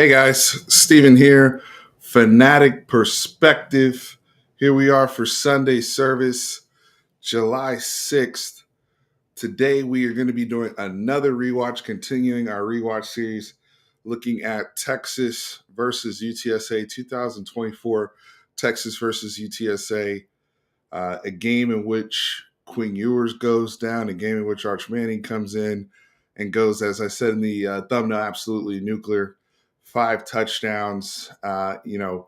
Hey guys, Steven here, Fanatic Perspective. Here we are for Sunday service, July 6th. Today we are going to be doing another rewatch, continuing our rewatch series, looking at Texas versus UTSA 2024, Texas versus UTSA, a game in which Quinn Ewers goes down, a game in which Arch Manning comes in and goes, as I said in the thumbnail, absolutely nuclear. 5 touchdowns, going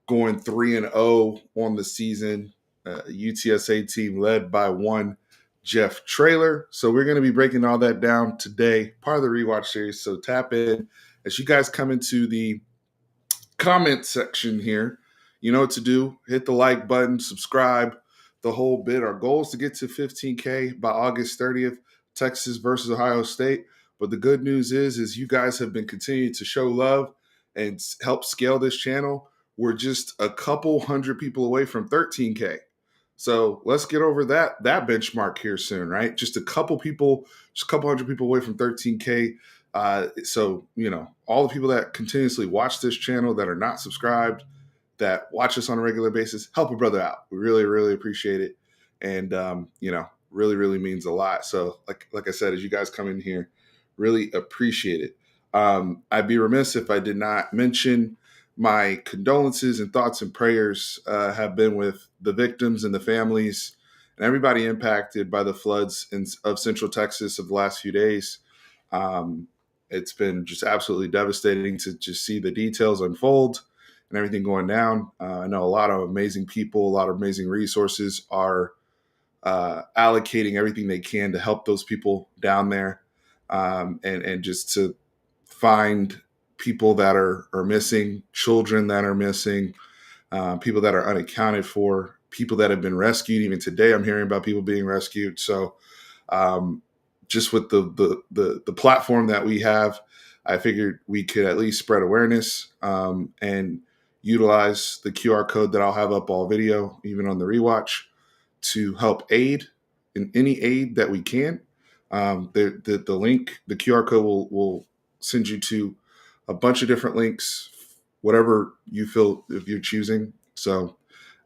3-0 on the season. UTSA team led by one Jeff Traylor. So we're going to be breaking all that down today, part of the rewatch series. So tap in as you guys come into the comment section here. You know what to do. Hit the like button, subscribe, the whole bit. Our goal is to get to 15K by August 30th, Texas versus Ohio State. But the good news is you guys have been continuing to show love and help scale this channel. We're just a couple hundred people away from 13K. So let's get over that benchmark here soon, right? Just a couple hundred people away from 13K. All the people that continuously watch this channel that are not subscribed, that watch us on a regular basis, help a brother out. We really, really appreciate it. And, really, really means a lot. So like I said, as you guys come in here, really appreciate it. I'd be remiss if I did not mention my condolences and thoughts and prayers have been with the victims and the families and everybody impacted by the floods of Central Texas of the last few days. It's been just absolutely devastating to just see the details unfold and everything going down. I know a lot of amazing people, a lot of amazing resources are allocating everything they can to help those people down there, and just to find people that are missing, children that are missing, people that are unaccounted for, people that have been rescued. Even today, I'm hearing about people being rescued. So just with the platform that we have, I figured we could at least spread awareness and utilize the QR code that I'll have up all video, even on the rewatch, to help aid in any aid that we can. The link, the QR code will send you to a bunch of different links, whatever you feel if you're choosing. So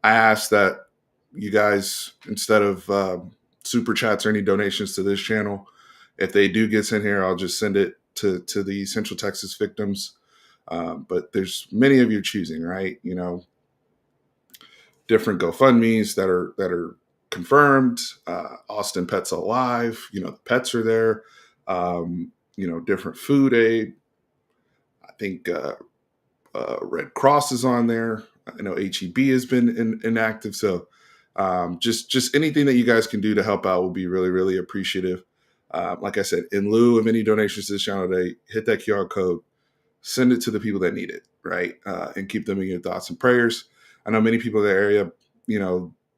I ask that you guys, instead of super chats or any donations to this channel, if they do get sent here, I'll just send it to the Central Texas victims. But there's many of your choosing, right? Different GoFundMes that are confirmed. Austin Pets Alive, the pets are there. Different food aid. I think Red Cross is on there. I know HEB has been inactive. So just anything that you guys can do to help out will be really, really appreciative. Like I said, in lieu of any donations to this channel today, hit that QR code, send it to the people that need it, right? And keep them in your thoughts and prayers. I know many people in the area,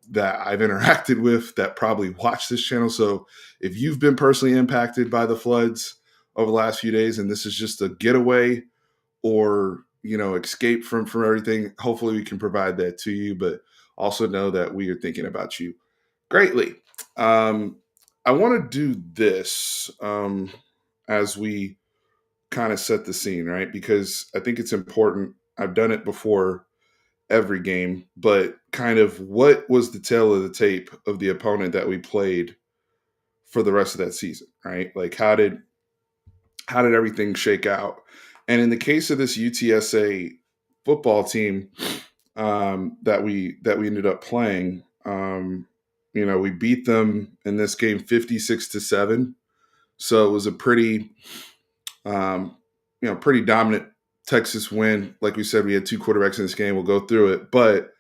that I've interacted with that probably watch this channel. So if you've been personally impacted by the floods over the last few days, and this is just a getaway or, escape from everything, hopefully we can provide that to you, but also know that we are thinking about you greatly. I want to do this as we kind of set the scene, right? Because I think it's important. I've done it before every game, but kind of what was the tail of the tape of the opponent that we played for the rest of that season, right? Like how did everything shake out? And in the case of this UTSA football team that we ended up playing, we beat them in this game 56-7. So it was a pretty pretty dominant Texas win. Like we said, we had 2 quarterbacks in this game. We'll go through it. But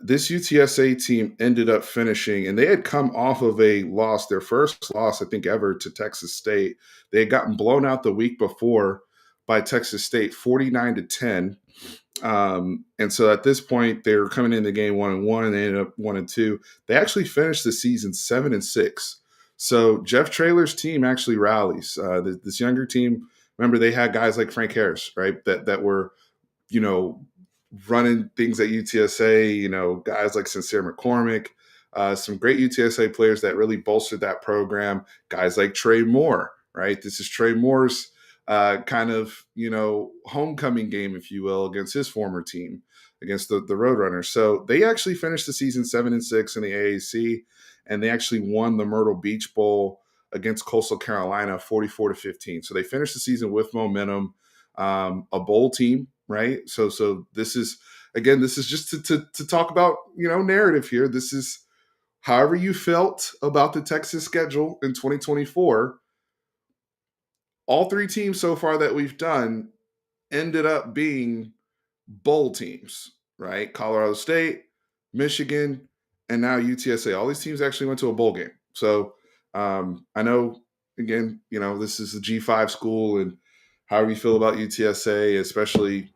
this UTSA team ended up finishing, and they had come off of a loss, their first loss, I think, ever to Texas State. They had gotten blown out the week before by Texas State, 49-10. And so at this point, they were coming in the game 1-1, and they ended up 1-2. They actually finished the season 7-6. So Jeff Traylor's team actually rallies. This younger team, remember, they had guys like Frank Harris, right? That were, running things at UTSA, guys like Sincere McCormick, some great UTSA players that really bolstered that program. Guys like Trey Moore, right? This is Trey Moore's kind of, homecoming game, if you will, against his former team, against the Roadrunners. So they actually finished the season 7-6 in the AAC, and they actually won the Myrtle Beach Bowl against Coastal Carolina 44-15. So they finished the season with momentum, a bowl team, right? So this is, again, this is just to talk about, narrative here. This is however you felt about the Texas schedule in 2024. All three teams so far that we've done ended up being bowl teams, right? Colorado State, Michigan, and now UTSA. All these teams actually went to a bowl game. So I know, again, this is a G5 school, and however you feel about UTSA, especially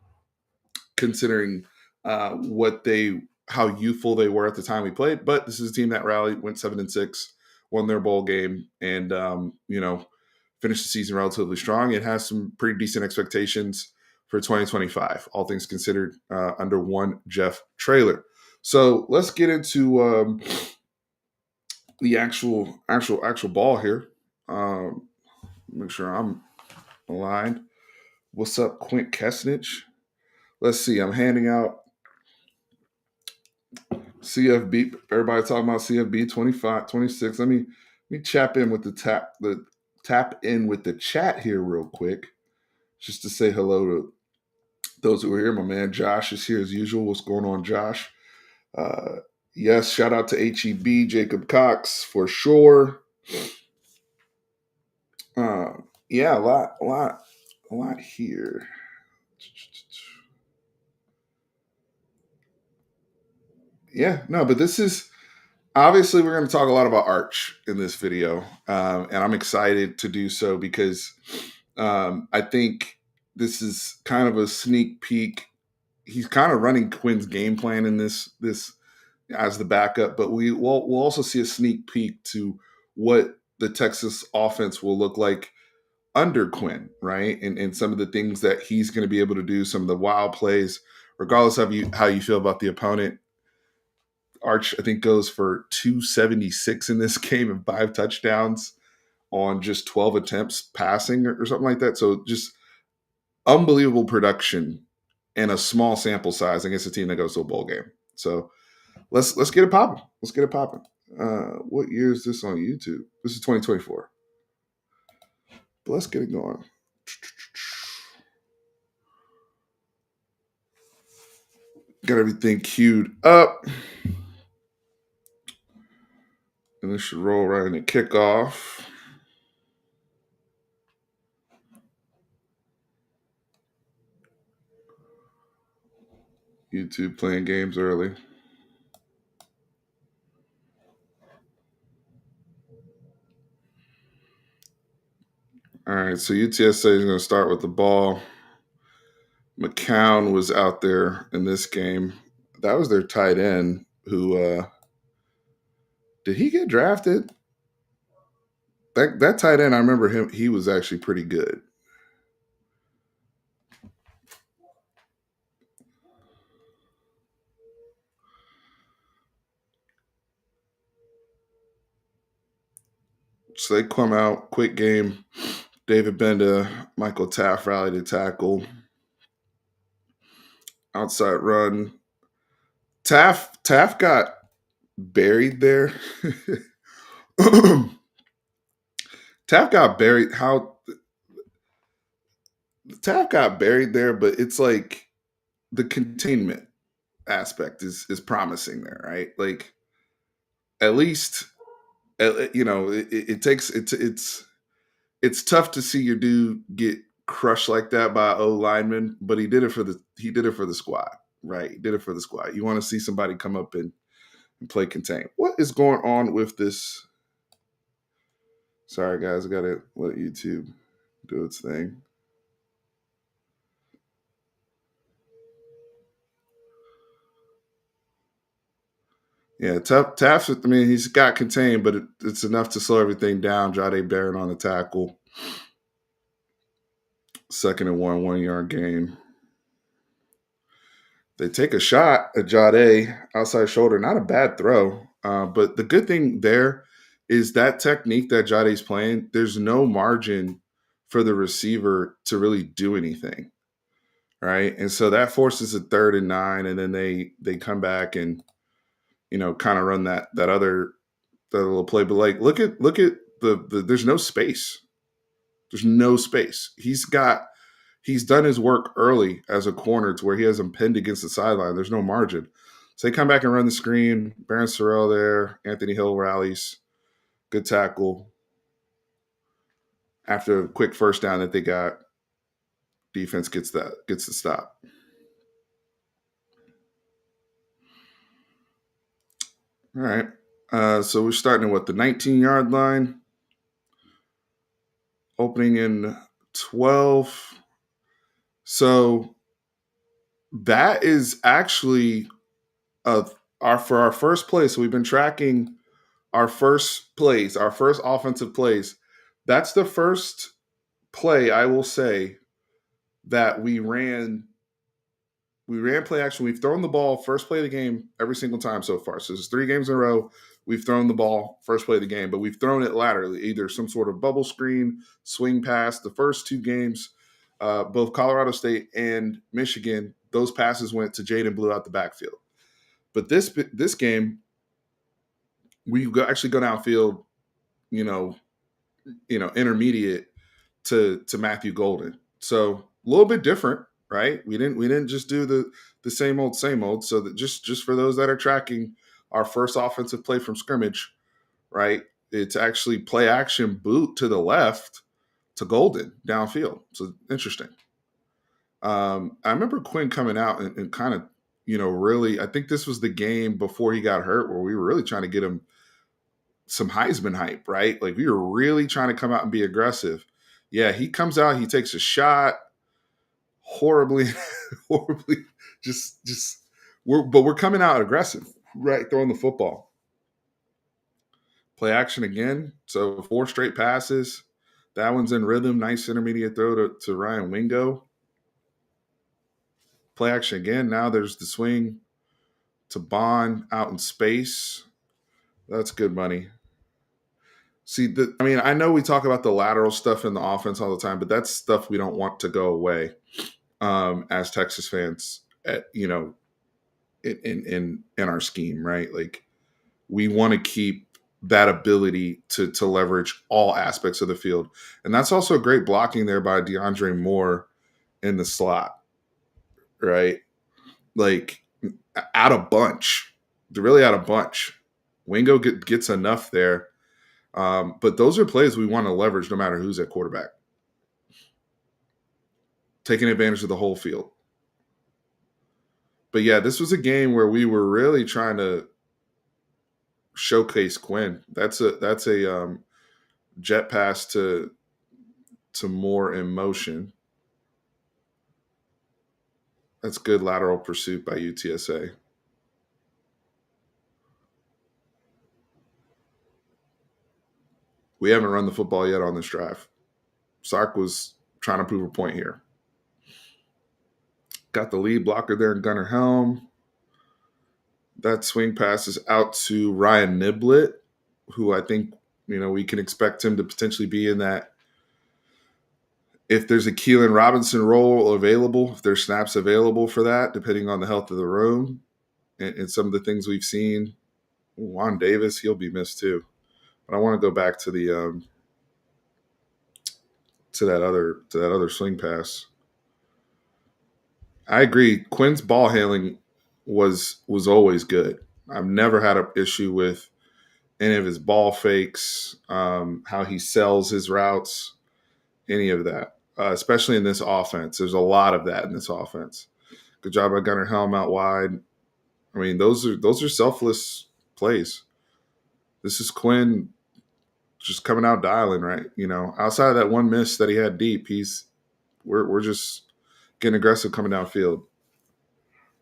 considering how youthful they were at the time we played. But this is a team that rallied, went 7-6, won their bowl game, and finished the season relatively strong. It has some pretty decent expectations for 2025, all things considered, under one Jeff Traylor. So let's get into the actual ball here. Make sure I'm aligned. What's up, Quint Kesnich? Let's see. I'm handing out CFB. Everybody talking about CFB 25, 26. Let me tap in with the chat here real quick, just to say hello to those who are here. My man Josh is here as usual. What's going on, Josh? Yes, shout out to HEB, Jacob Cox for sure. Yeah, a lot here. Yeah, no, but this is obviously we're going to talk a lot about Arch in this video, and I'm excited to do so because I think this is kind of a sneak peek. He's kind of running Quinn's game plan in this as the backup, but we'll also see a sneak peek to what the Texas offense will look like under Quinn, right? And some of the things that he's going to be able to do, some of the wild plays, regardless of how you feel about the opponent. Arch, I think, goes for 276 in this game and 5 touchdowns on just 12 attempts passing or something like that. So just unbelievable production and a small sample size against a team that goes to a bowl game. So let's get it popping. Let's get it popping. What year is this on YouTube? This is 2024. But let's get it going. Got everything queued up. And this should roll right into kickoff. YouTube playing games early. All right, so UTSA is going to start with the ball. McCown was out there in this game. That was their tight end who did he get drafted? That tight end, I remember him, he was actually pretty good. So they come out, quick game. David Benda, Michael Taft rallied to tackle. Outside run. Taft got buried there. Taft got buried. Taft got buried there, but it's like the containment aspect is promising there, right? Like at least it takes it's tough to see your dude get crushed like that by O lineman, but he did it for the squad, right? He did it for the squad. You want to see somebody come up and play contain. What is going on with this? Sorry guys, I gotta let YouTube do its thing. Yeah, Taft. I mean, he's got contained, but it's enough to slow everything down. Jade Barron on the tackle. 2nd and 1 yard gain. They take a shot at Jade outside shoulder. Not a bad throw, but the good thing there is that technique that Jade's playing. There's no margin for the receiver to really do anything, right? And so that forces a 3rd and 9, and then they come back and kind of run that little play. But like, look at the there's no space. There's no space. He's done his work early as a corner to where he has him pinned against the sideline. There's no margin. So they come back and run the screen. Baron Sorrell there. Anthony Hill rallies. Good tackle. After a quick first down that they got, defense gets the stop. All right. So we're starting at the 19-yard line. Opening in 12. So that is actually for our first play. So we've been tracking our first plays, our first offensive plays. That's the first play, I will say, that we ran play action. We've thrown the ball first play of the game every single time so far. So it's 3 games in a row. We've thrown the ball first play of the game, but we've thrown it laterally, either some sort of bubble screen, swing pass. The first 2 games, both Colorado State and Michigan, those passes went to Jaden Blue out the backfield. But this game, we actually go downfield, intermediate to Matthew Golden. So a little bit different, right? We didn't just do the same old. So that just for those that are tracking our first offensive play from scrimmage, right? It's actually play action boot to the left to Golden downfield. So interesting. I remember Quinn coming out and kind of, really, I think this was the game before he got hurt where we were really trying to get him some Heisman hype, right? Like we were really trying to come out and be aggressive. Yeah, he comes out, he takes a shot horribly, horribly, but we're coming out aggressive, right? Throwing the football. Play action again. So 4 straight passes. That one's in rhythm. Nice intermediate throw to Ryan Wingo. Play action again. Now there's the swing to Bond out in space. That's good money. See, I know we talk about the lateral stuff in the offense all the time, but that's stuff we don't want to go away as Texas fans. In our scheme, right? Like we want to keep that ability to leverage all aspects of the field, and that's also great blocking there by DeAndre Moore in the slot, right? Like out of bunch, really out of bunch. Wingo gets enough there. But those are plays we want to leverage no matter who's at quarterback. Taking advantage of the whole field. But yeah, this was a game where we were really trying to showcase Quinn. That's a jet pass to Moore in motion. That's good lateral pursuit by UTSA. We haven't run the football yet on this drive. Sark was trying to prove a point here. Got the lead blocker there in Gunnar Helm. That swing pass is out to Ryan Niblett, who I think, we can expect him to potentially be in that. If there's a Keelan Robinson role available, if there's snaps available for that, depending on the health of the room and some of the things we've seen. Juan Davis, he'll be missed too. But I want to go back to the to that other swing pass. I agree. Quinn's ball handling was always good. I've never had an issue with any of his ball fakes, how he sells his routes, any of that. Especially in this offense, there's a lot of that in this offense. Good job by Gunnar Helm out wide. I mean, those are selfless plays. This is Quinn just coming out dialing, right? Outside of that one miss that he had deep, we're just getting aggressive coming downfield.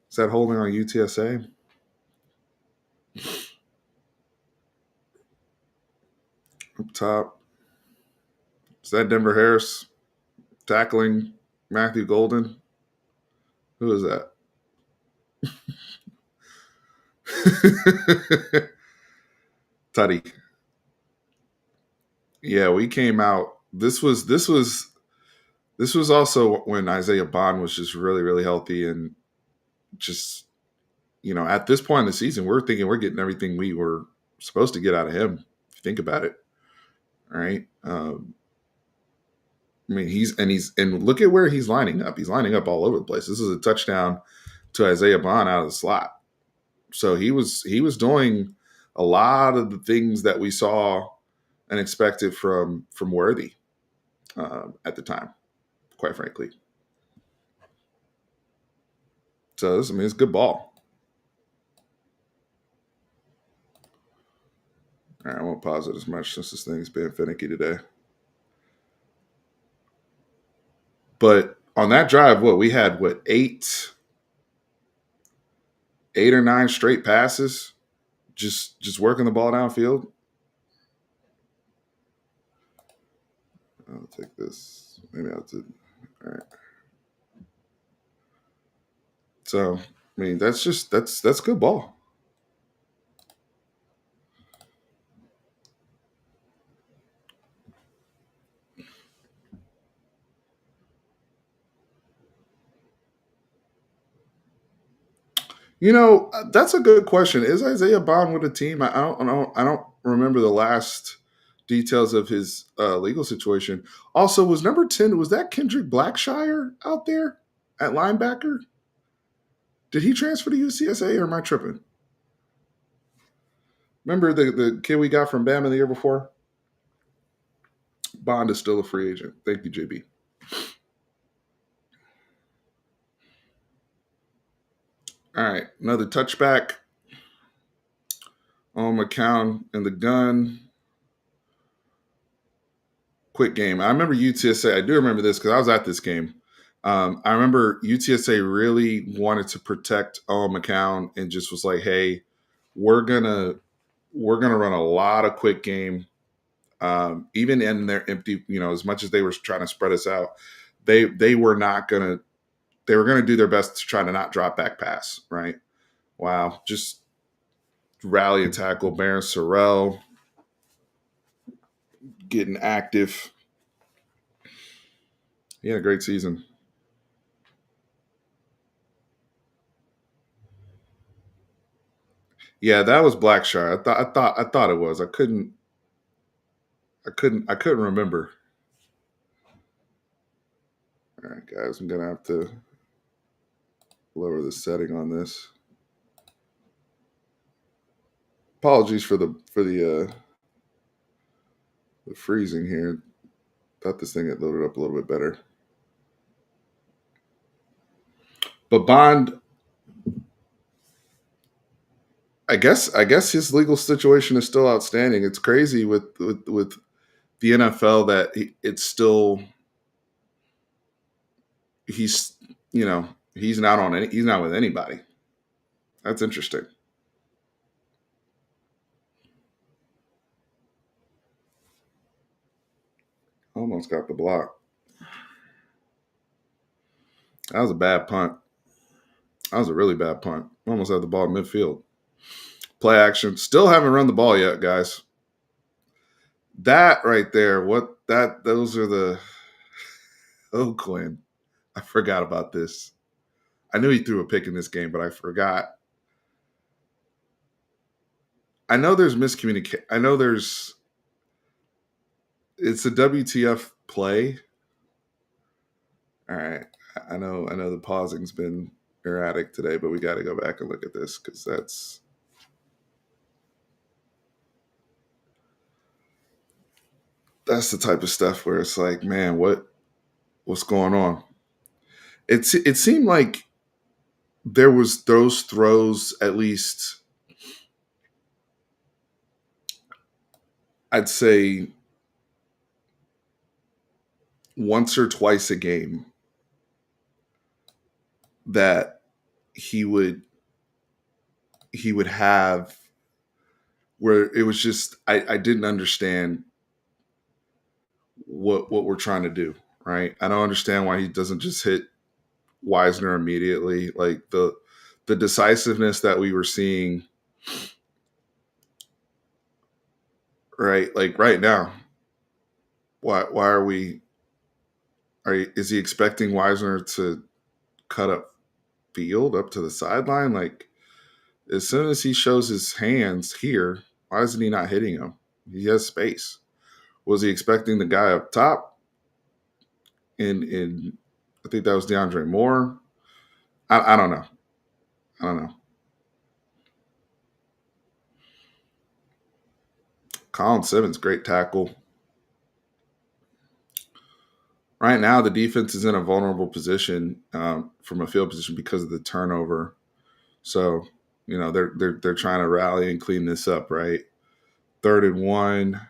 Is that holding on UTSA? Up top. Is that Denver Harris tackling Matthew Golden? Who is that? Tutty. Yeah, we came out. This was This was also when Isaiah Bond was just really, really healthy and just, at this point in the season, we're thinking we're getting everything we were supposed to get out of him. If you think about it, all right. I mean, and look at where he's lining up. He's lining up all over the place. This is a touchdown to Isaiah Bond out of the slot. So he was doing a lot of the things that we saw and expected from Worthy at the time, quite frankly. So this, I mean, it's good ball. All right, I won't pause it as much since this thing's being finicky today. But on that drive, we had eight or nine straight passes, just working the ball downfield. I'll take this. Maybe I'll do. All right. So I mean, that's good ball. That's a good question. Is Isaiah Bond with a team? I don't remember the last details of his legal situation. Also, was number 10, was that Kendrick Blackshire out there at linebacker? Did he transfer to UTSA or am I tripping? Remember the kid we got from Bama the year before? Bond is still a free agent. Thank you, JB. All right, another touchback on McCown and the gun. Quick game. I remember UTSA. I do remember this because I was at this game. I remember UTSA really wanted to protect Owen McCown and just was like, "Hey, we're gonna run a lot of quick game." Even in their empty, as much as they were trying to spread us out, they were not gonna. They were gonna do their best to try to not drop back pass. Right? Wow, just rally and tackle. Baron Sorrell getting active. He had a great season. Yeah, that was Blackshire. I thought it was. I couldn't remember. All right, guys, I'm gonna have to lower the setting on this. Apologies for the freezing here. Thought this thing had loaded up a little bit better. But Bond, I guess his legal situation is still outstanding. It's crazy with the NFL that it's still he's he's not with anybody. That's interesting. Almost got the block. That was a bad punt. That was a really bad punt. Almost had the ball in midfield. Play action. Still haven't run the ball yet, guys. That right there, those are the oh Quinn. I forgot about this. I knew he threw a pick in this game, but I forgot. I know there's miscommunication. I know it's a WTF play. All right. I know the pausing's been erratic today, but we got to go back and look at this because that's the type of stuff where it's like, man, what's going on? It seemed like there was those throws at least. I'd say once or twice a game that he would have where it was just I didn't understand what we're trying to do, right? I don't understand why he doesn't just hit Wisner immediately. Like the decisiveness that we were seeing, right? Like right now, why are we is he expecting Wisner to cut up field up to the sideline? Like, as soon as he shows his hands here, why isn't he not hitting him? He has space. Was he expecting the guy up top? In I think that was DeAndre Moore. I don't know. I don't know. Colin Simmons, great tackle. Right now, the defense is in a vulnerable position from a field position because of the turnover. So, they're trying to rally and clean this up, right? 3rd and 1.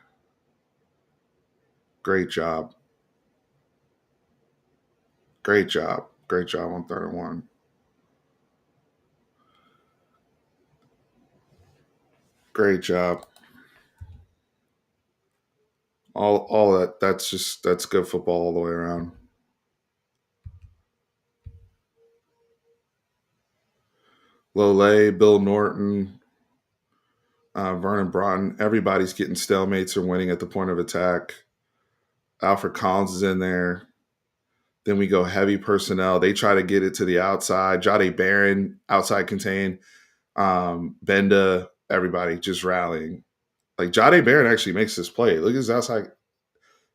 Great job. Great job. Great job on 3rd and 1. Great job. All that. That's good football all the way around. Lole, Bill Norton, Vernon Broughton. Everybody's getting stalemates or winning at the point of attack. Alfred Collins is in there. Then we go heavy personnel. They try to get it to the outside. Jade Barron, outside contain. Benda, everybody just rallying. Like Jade Barron actually makes this play. Look at his outside.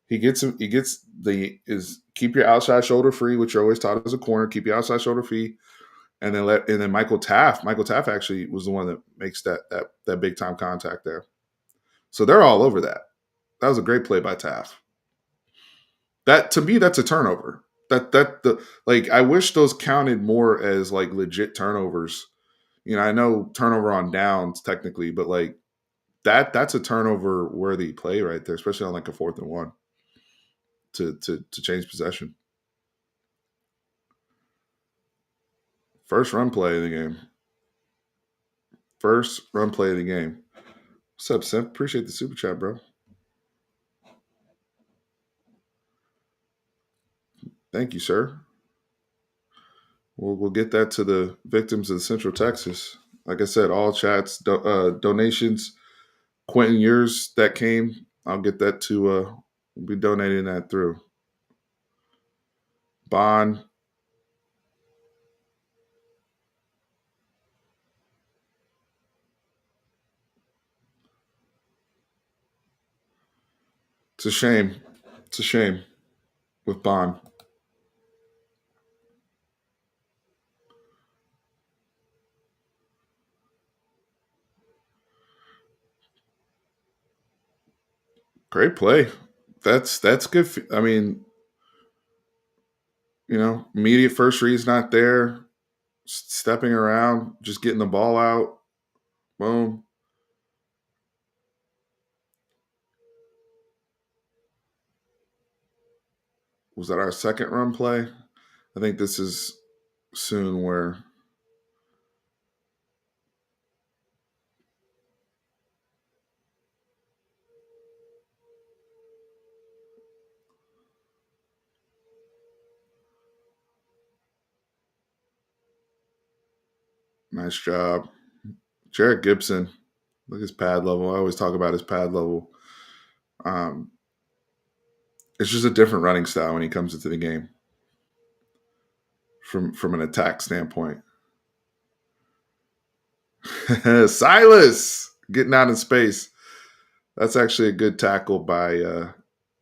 He gets him. He gets the is keep your outside shoulder free, which you're always taught as a corner. Keep your outside shoulder free, and then Michael Taft. Michael Taft actually was the one that makes that big time contact there. So they're all over that. That was a great play by Taft. That to me, that's a turnover. I wish those counted more as like legit turnovers. I know turnover on downs technically, but like that's a turnover worthy play right there, especially on like a 4th and 1 to change possession. First run play of the game. First run play of the game. What's up, Simp? Appreciate the super chat, bro. Thank you, sir. We'll get that to the victims of Central Texas. Like I said, all chats, donations. Quentin, yours that came, I'll get that to. We'll be donating that through. Bond. It's a shame. It's a shame with Bond. Great play. That's good. I mean, immediate first read's not there. Stepping around, just getting the ball out. Boom. Was that our second run play? I think this is soon where nice job. Jarrett Gibson. Look at his pad level. I always talk about his pad level. Um, it's just a different running style when he comes into the game from an attack standpoint. Silas getting out in space. That's actually a good tackle by that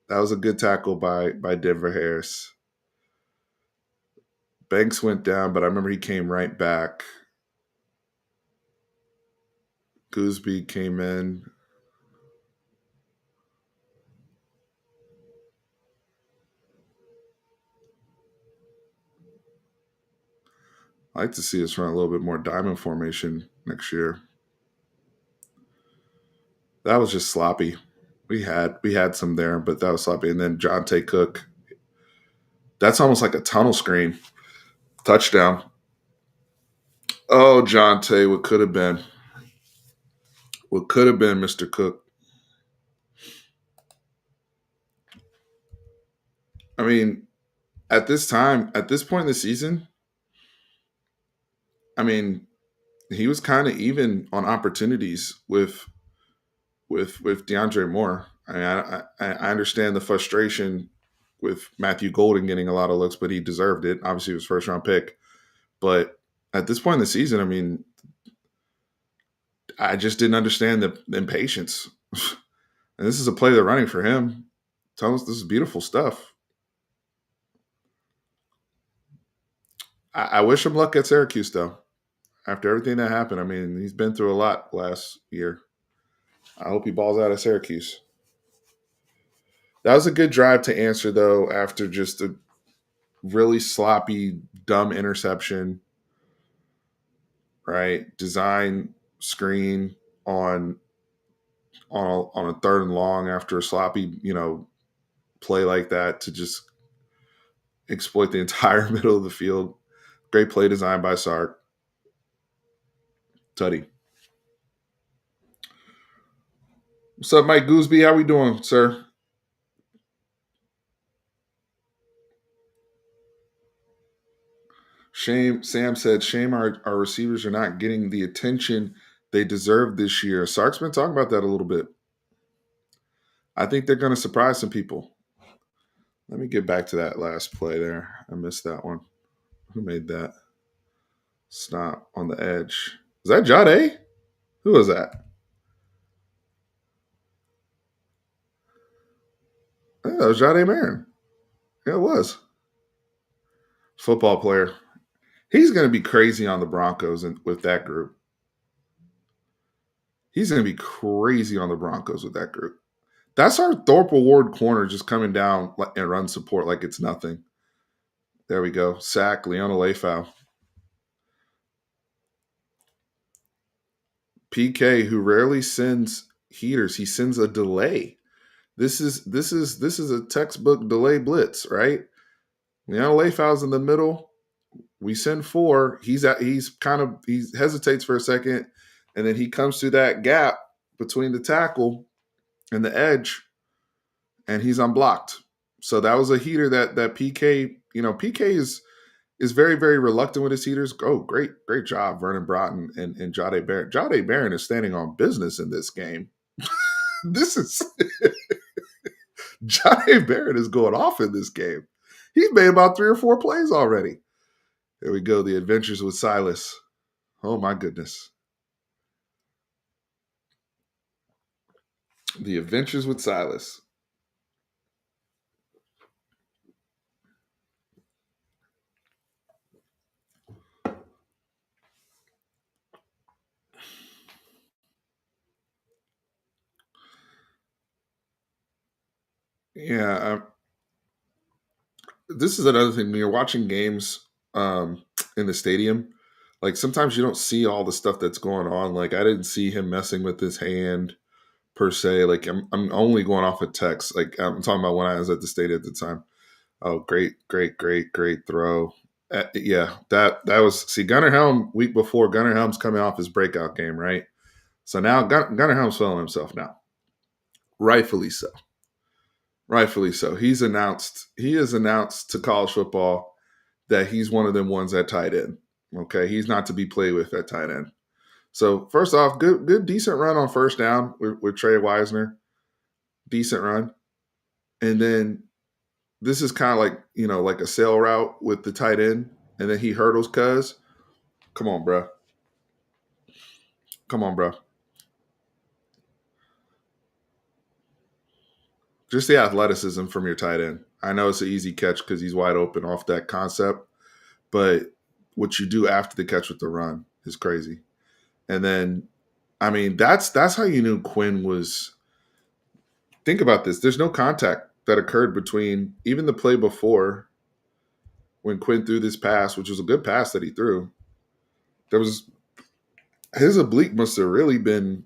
was a good tackle by Denver Harris. Banks went down, but I remember he came right back. Gooseby came in. I'd like to see us run a little bit more diamond formation next year. That was just sloppy. We had some there, but that was sloppy. And then Jonte Cook. That's almost like a tunnel screen. Touchdown. Oh, Jonte, what could have been? What could have been, Mr. Cook? I mean, at this point in the season, I mean, he was kind of even on opportunities with DeAndre Moore. I mean, I understand the frustration with Matthew Golden getting a lot of looks, but he deserved it. Obviously, he was first round pick. But at this point in the season, I mean, I just didn't understand the impatience. And this is a play they're running for him. Tell us this is beautiful stuff. I wish him luck at Syracuse, though. After everything that happened, I mean, he's been through a lot last year. I hope he balls out at Syracuse. That was a good drive to answer, though, after just a really sloppy, dumb interception, right? Design screen on on a third and long after a sloppy, play like that to just exploit the entire middle of the field. Great play design by Sark. Tutty. What's up, Mike Gooseby? How we doing, sir? Shame. Sam said, shame our receivers are not getting the attention they deserve this year. Sark's been talking about that a little bit. I think they're going to surprise some people. Let me get back to that last play there. I missed that one. Who made that? Stop on the edge. Was that Jade? Who was that? Yeah, that was Jade Marin. Yeah, it was. Football player. He's going to be crazy on the Broncos and with that group. He's going to be crazy on the Broncos with that group. That's our Thorpe Award corner just coming down and run support like it's nothing. There we go. Sack, Leona Leifau. PK, who rarely sends heaters, he sends a delay. This is a textbook delay blitz, right? Leona Leifau's in the middle. We send four. He hesitates for a second, and then he comes through that gap between the tackle and the edge, and he's unblocked. So that was a heater that PK, PK is very, very reluctant with his heaters. Oh, great job, Vernon Broughton and Jade Barron. Jade Barron is standing on business in this game. This is Jade Barron is going off in this game. He's made about 3 or 4 plays already. There we go. The adventures with Silas. Oh my goodness. The adventures with Silas. Yeah, this is another thing when you're watching games in the stadium. Like sometimes you don't see all the stuff that's going on. Like I didn't see him messing with his hand per se. Like I'm only going off of text. Like I'm talking about when I was at the stadium at the time. Oh, great throw. Yeah, that was see Gunnar Helm week before. Gunnar Helm's coming off his breakout game, right? So now Gunnar Helm's feeling himself now, rightfully so. Rightfully so. He has announced to college football that he's one of them ones at tight end. Okay, he's not to be played with at tight end. So first off, good decent run on first down with Trey Wisner, decent run, and then this is kind of like like a sail route with the tight end, and then he hurdles Cuz. Come on, bro. Come on, bro. Just the athleticism from your tight end. I know it's an easy catch because he's wide open off that concept, but what you do after the catch with the run is crazy. And then, I mean, that's how you knew Quinn was. Think about this. There's no contact that occurred between even the play before when Quinn threw this pass, which was a good pass that he threw. There was his oblique must have really been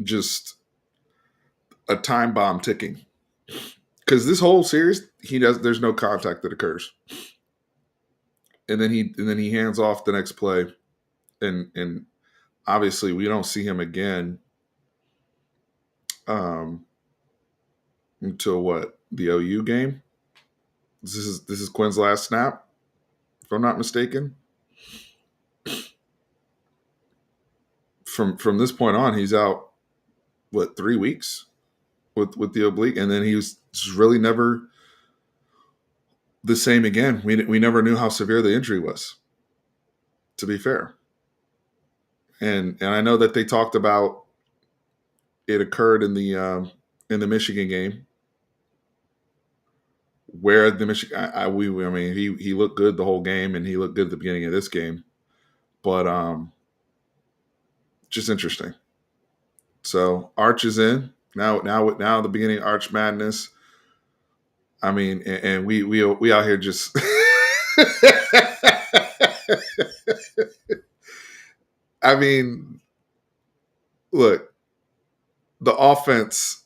just a time bomb ticking because this whole series there's no contact that occurs, and then he hands off the next play, and obviously we don't see him again until what, the OU game. This is Quinn's last snap, if I'm not mistaken. From this point on, he's out what, 3 weeks with the oblique, and then he was just really never the same again. We never knew how severe the injury was, to be fair. And I know that they talked about it occurred in the Michigan game, where the Michigan I mean he looked good the whole game, and he looked good at the beginning of this game, but just interesting. So Arch is in now the beginning of Arch Madness. I mean, and we out here just. I mean, look, the offense,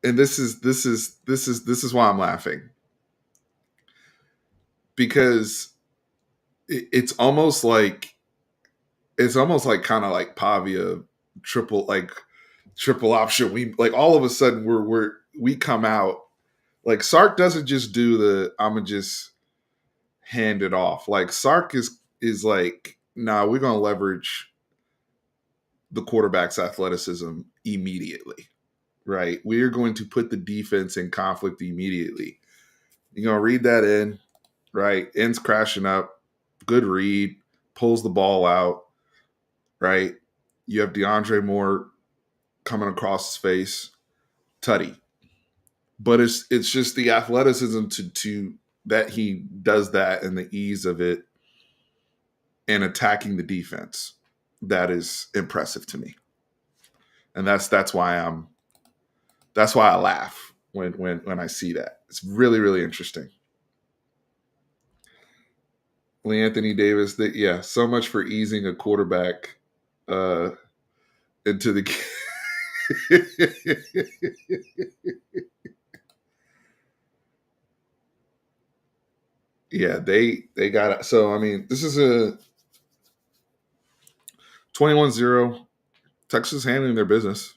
and this is why I'm laughing, because it's almost like kind of like Pavia triple like triple option. We like all of a sudden we come out like Sark doesn't just do the I'm gonna just hand it off. Like Sark is like, nah, we're gonna leverage the quarterback's athleticism immediately. Right. We are going to put the defense in conflict immediately. You're gonna read that in, right? Ends crashing up, good read, pulls the ball out, right? You have DeAndre Moore coming across his face, tutty. But it's just the athleticism to that he does that and the ease of it and attacking the defense that is impressive to me. And that's why I laugh when I see that. It's really, really interesting. Lee Anthony Davis, that yeah, so much for easing a quarterback uh into the yeah, they got it. So I mean, this is a 21-0. Texas handling their business.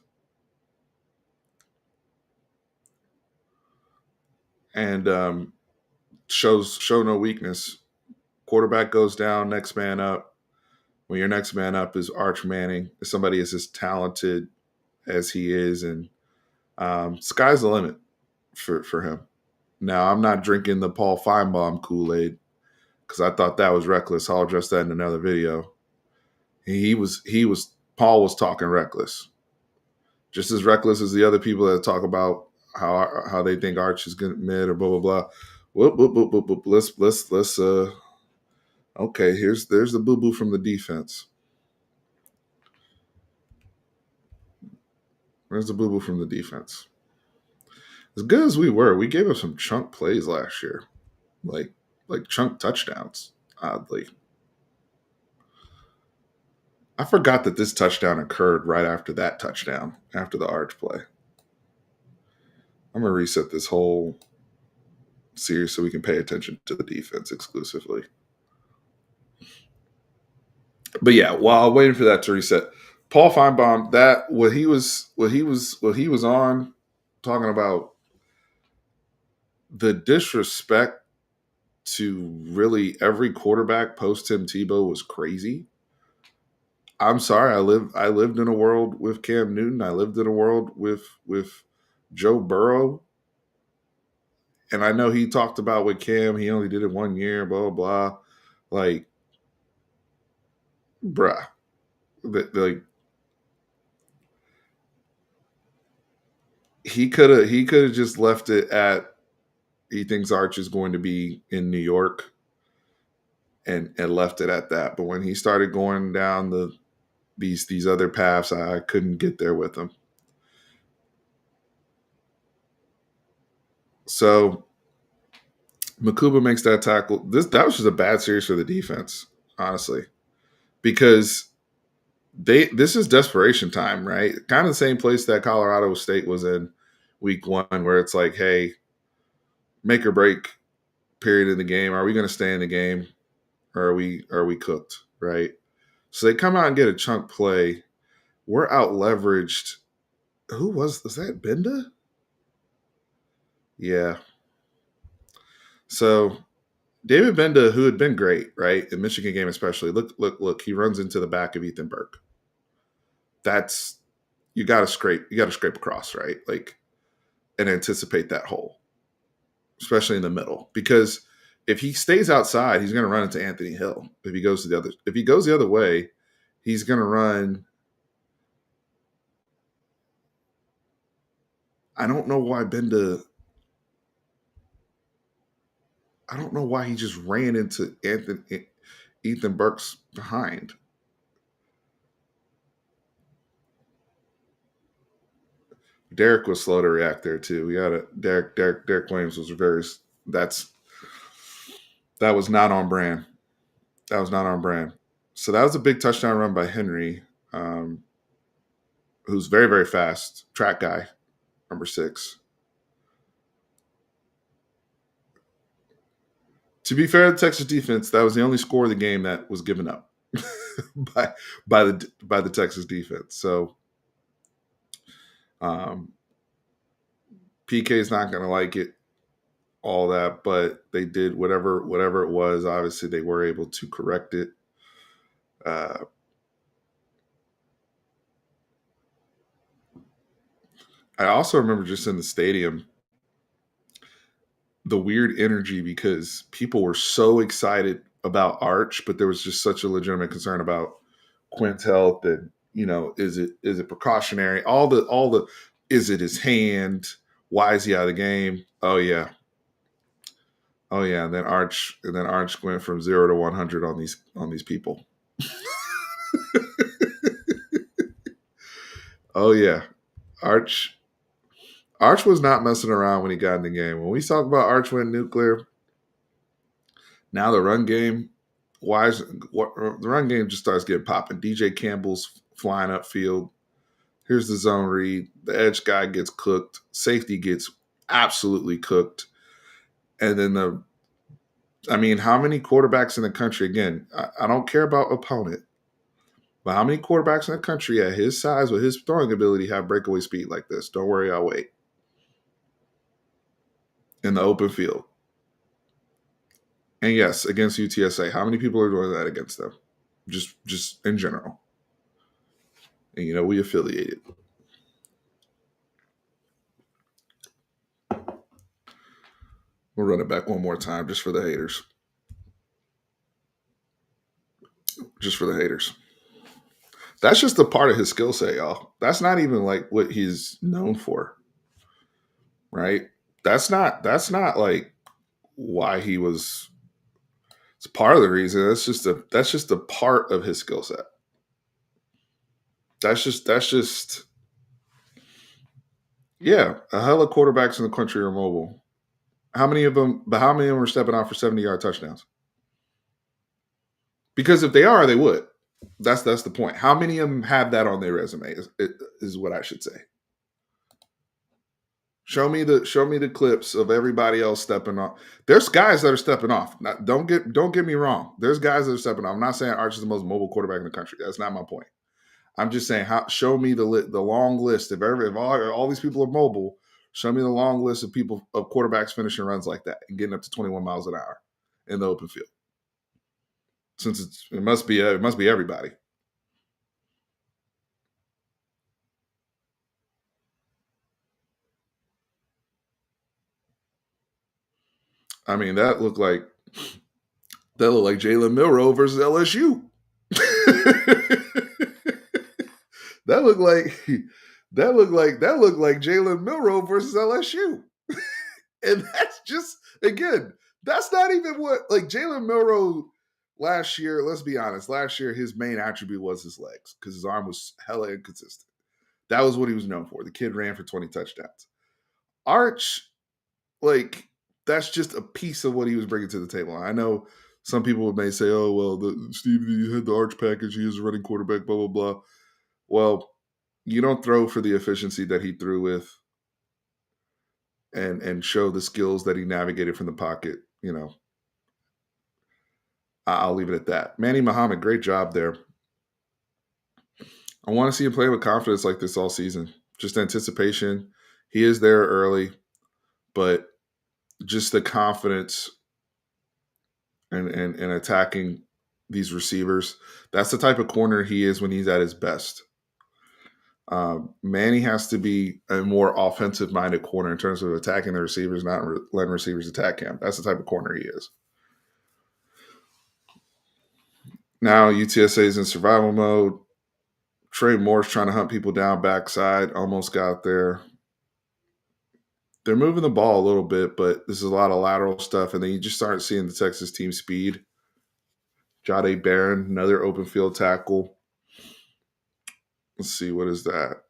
And show no weakness. Quarterback goes down, next man up. When your next man up is Arch Manning, somebody is as talented as he is, and sky's the limit for him. Now, I'm not drinking the Paul Feinbaum Kool-Aid because I thought that was reckless. I'll address that in another video. Paul was talking reckless, just as reckless as the other people that talk about how they think Arch is good mid or blah blah blah. Whoop, whoop, whoop, whoop, whoop. Let's okay, there's the boo boo from the defense. There's the boo boo from the defense. As good as we were, we gave up some chunk plays last year, like chunk touchdowns. Oddly, I forgot that this touchdown occurred right after that touchdown, after the Arch play. I'm gonna reset this whole series so we can pay attention to the defense exclusively. But yeah, while waiting for that to reset, Paul Feinbaum, that what he was on talking about the disrespect to really every quarterback post Tim Tebow was crazy. I'm sorry, I lived in a world with Cam Newton. I lived in a world with Joe Burrow. And I know he talked about with Cam, he only did it 1 year, blah, blah, blah. Like, bruh. Like he could have just left it at he thinks Arch is going to be in New York and left it at that. But when he started going down these other paths, I couldn't get there with him. So Makuba makes that tackle. That was just a bad series for the defense, honestly, because this is desperation time, right? Kind of the same place that Colorado State was in week 1, where it's like, hey, make or break period in the game. Are we going to stay in the game, or are we cooked, right? So they come out and get a chunk play. We're out leveraged. Who was that? Benda? Yeah. So David Benda, who had been great, right? In Michigan game especially. Look, he runs into the back of Ethan Burke. That's you gotta scrape across, right? Like, and anticipate that hole, especially in the middle. Because If he stays outside, he's going to run into Anthony Hill. If he goes the other way, he's going to run. I don't know why Benda. I don't know why he just ran into Ethan Burks behind. Derek was slow to react there too. We had a Derek Williams was very. That's that was not on brand. That was not on brand. So that was a big touchdown run by Henry, who's very very fast track guy, number 6. To be fair to the Texas defense, that was the only score of the game that was given up by by the Texas defense. So um, PK is not going to like it, all that, but they did whatever it was. Obviously, they were able to correct it. I also remember just in the stadium the weird energy because people were so excited about Arch, but there was just such a legitimate concern about Quinn's health and is it precautionary? All the is it his hand? Why is he out of the game? Oh yeah. Oh yeah. And then Arch went from 0 to 100 on these people. Oh yeah. Arch Arch was not messing around when he got in the game. When we talk about Arch went nuclear, now the run game, the run game just starts getting popping. DJ Campbell's flying upfield. Here's the zone read. The edge guy gets cooked. Safety gets absolutely cooked. And then how many quarterbacks in the country, again, I don't care about opponent, but how many quarterbacks in the country at his size with his throwing ability have breakaway speed like this? Don't worry, I'll wait. In the open field. And yes, against UTSA, how many people are doing that against them? Just in general. And we affiliated. We'll run it back one more time just for the haters. Just for the haters. That's just a part of his skill set, y'all. That's not even like what he's known for. Right? That's not like why he was. It's part of the reason. That's just a part of his skill set. That's just yeah. A hell of quarterbacks in the country are mobile. How many of them are stepping out for 70-yard touchdowns? Because if they are, they would. That's the point. How many of them have that on their resume is what I should say. Show me the clips of everybody else stepping off. There's guys that are stepping off. Don't get me wrong. There's guys that are stepping off. I'm not saying Arch is the most mobile quarterback in the country. That's not my point. I'm just saying, show me the long list. If all these people are mobile, show me the long list of quarterbacks finishing runs like that and getting up to 21 miles an hour in the open field. Since it must be everybody. I mean, that looked like Jalen Milroe versus LSU. that looked like Jalen Milroe versus LSU. And that's just, again, that's not even what, like, Jalen Milroe last year, let's be honest, his main attribute was his legs because his arm was hella inconsistent. That was what he was known for. The kid ran for 20 touchdowns. Arch, like, that's just a piece of what he was bringing to the table. I know some people may say, oh, well, Steve, he had the Arch package. He is a running quarterback, blah, blah, blah. Well, you don't throw for the efficiency that he threw with and show the skills that he navigated from the pocket. I'll leave it at that. Manny Muhammad, great job there. I want to see him play with confidence like this all season. Just anticipation. He is there early, but just the confidence and attacking these receivers. That's the type of corner he is when he's at his best. Manny has to be a more offensive-minded corner in terms of attacking the receivers, not letting receivers attack him. That's the type of corner he is. Now UTSA is in survival mode. Trey Moore's trying to hunt people down backside. Almost got there. They're moving the ball a little bit, but this is a lot of lateral stuff. And then you just start seeing the Texas team speed. Jade Barron, another open field tackle. Let's see, what is that?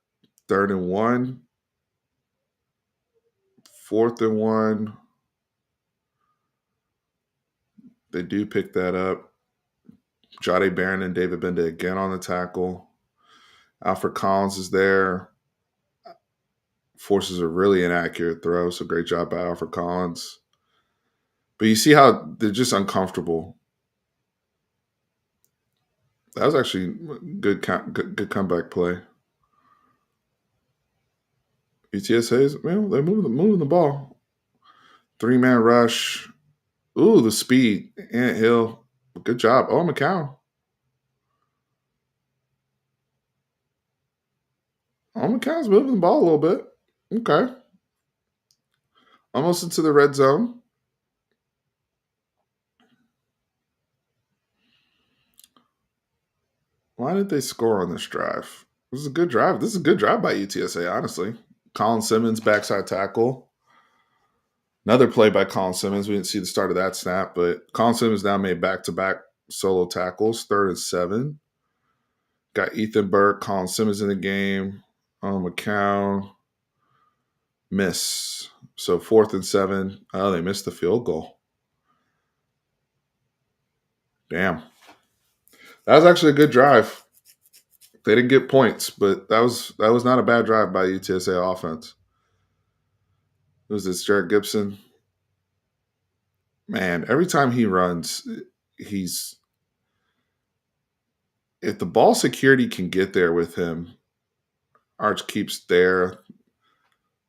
3rd and 1. 4th and 1. They do pick that up. Jade Barron and David Benda again on the tackle. Alfred Collins is there. Forces a really inaccurate throw, so great job by Alfred Collins. But you see how they're just uncomfortable. That was actually good comeback play. UTSA's, man, they're moving the ball. 3-man rush. Ooh, the speed. Ant Hill. Good job. Oh, McCown. Oh, McCown's moving the ball a little bit. Okay. Almost into the red zone. Why did they score on this drive? This is a good drive. This is a good drive by UTSA, honestly. Colin Simmons, backside tackle. Another play by Colin Simmons. We didn't see the start of that snap, but Colin Simmons now made back-to-back solo tackles, 3rd and 7. Got Ethan Burke, Colin Simmons in the game. Oh, McCown. Miss. So 4th and 7. Oh, they missed the field goal. Damn. That was actually a good drive. They didn't get points, but that was not a bad drive by UTSA offense. Who's this? Jarrett Gibson. Man, every time he runs, he's if the ball security can get there with him, Arch keeps there.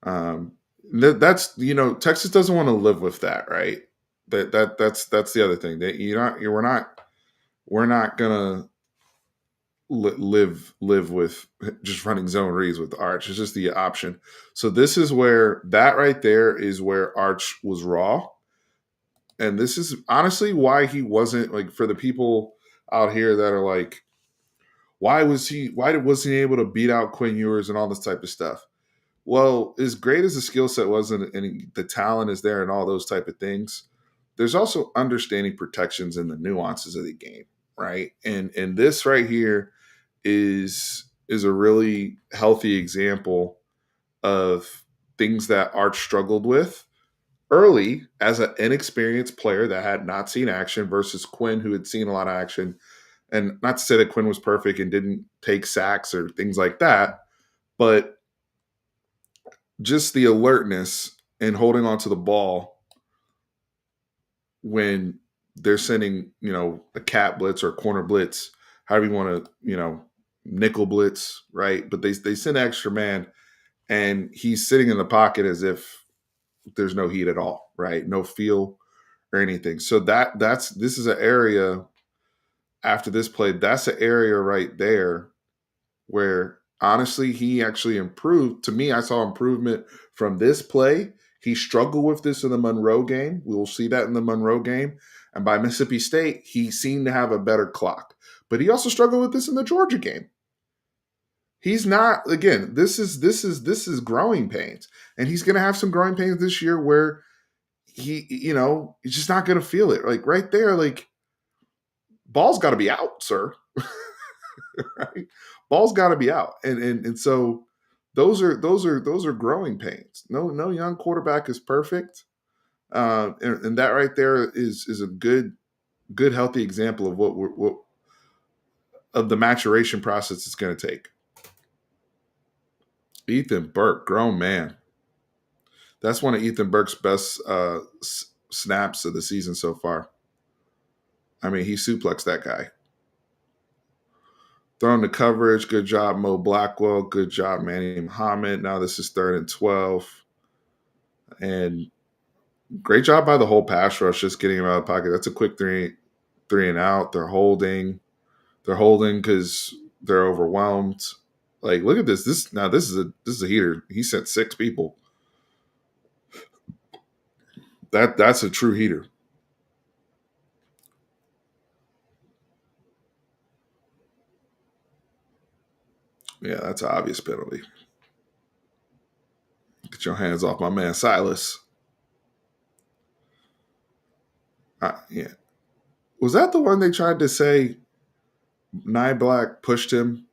That's Texas doesn't want to live with that, right? That's the other thing that we're not gonna live with just running zone reads with Arch. It's just the option. So this is where that right there is where Arch was raw, and this is honestly why he wasn't like for the people out here that are like, why wasn't he able to beat out Quinn Ewers and all this type of stuff? Well, as great as the skill set was and the talent is there and all those type of things, there's also understanding protections and the nuances of the game, right? And this right here is a really healthy example of things that Arch struggled with early as an inexperienced player that had not seen action versus Quinn, who had seen a lot of action. And not to say that Quinn was perfect and didn't take sacks or things like that, but just the alertness and holding on to the ball when they're sending, a cat blitz or corner blitz, however you want to, nickel blitz, right? But they send an extra man and he's sitting in the pocket as if there's no heat at all, right? No feel or anything. So this is an area after this play, that's an area right there where honestly he actually improved. To me, I saw improvement from this play. He struggled with this in the Monroe game. We will see that in the Monroe game. And by Mississippi State, he seemed to have a better clock. But he also struggled with this in the Georgia game. He's not, again, this is growing pains. And he's gonna have some growing pains this year where he's just not gonna feel it. Like right there, like ball's gotta be out, sir. Right? Ball's got to be out, and so those are growing pains. No young quarterback is perfect, and that right there is a good healthy example of what of the maturation process it's going to take. Ethan Burke, grown man. That's one of Ethan Burke's best snaps of the season so far. I mean, he suplexed that guy. Throwing the coverage, good job, Mo Blackwell. Good job, Manny Muhammad. Now this is 3rd and 12. And great job by the whole pass rush, just getting him out of the pocket. That's a quick three and out. They're holding because they're overwhelmed. Like, look at this. This is a heater. He sent 6 people. That's a true heater. Yeah, that's an obvious penalty. Get your hands off my man Silas. Yeah. Was that the one they tried to say Nye Black pushed him?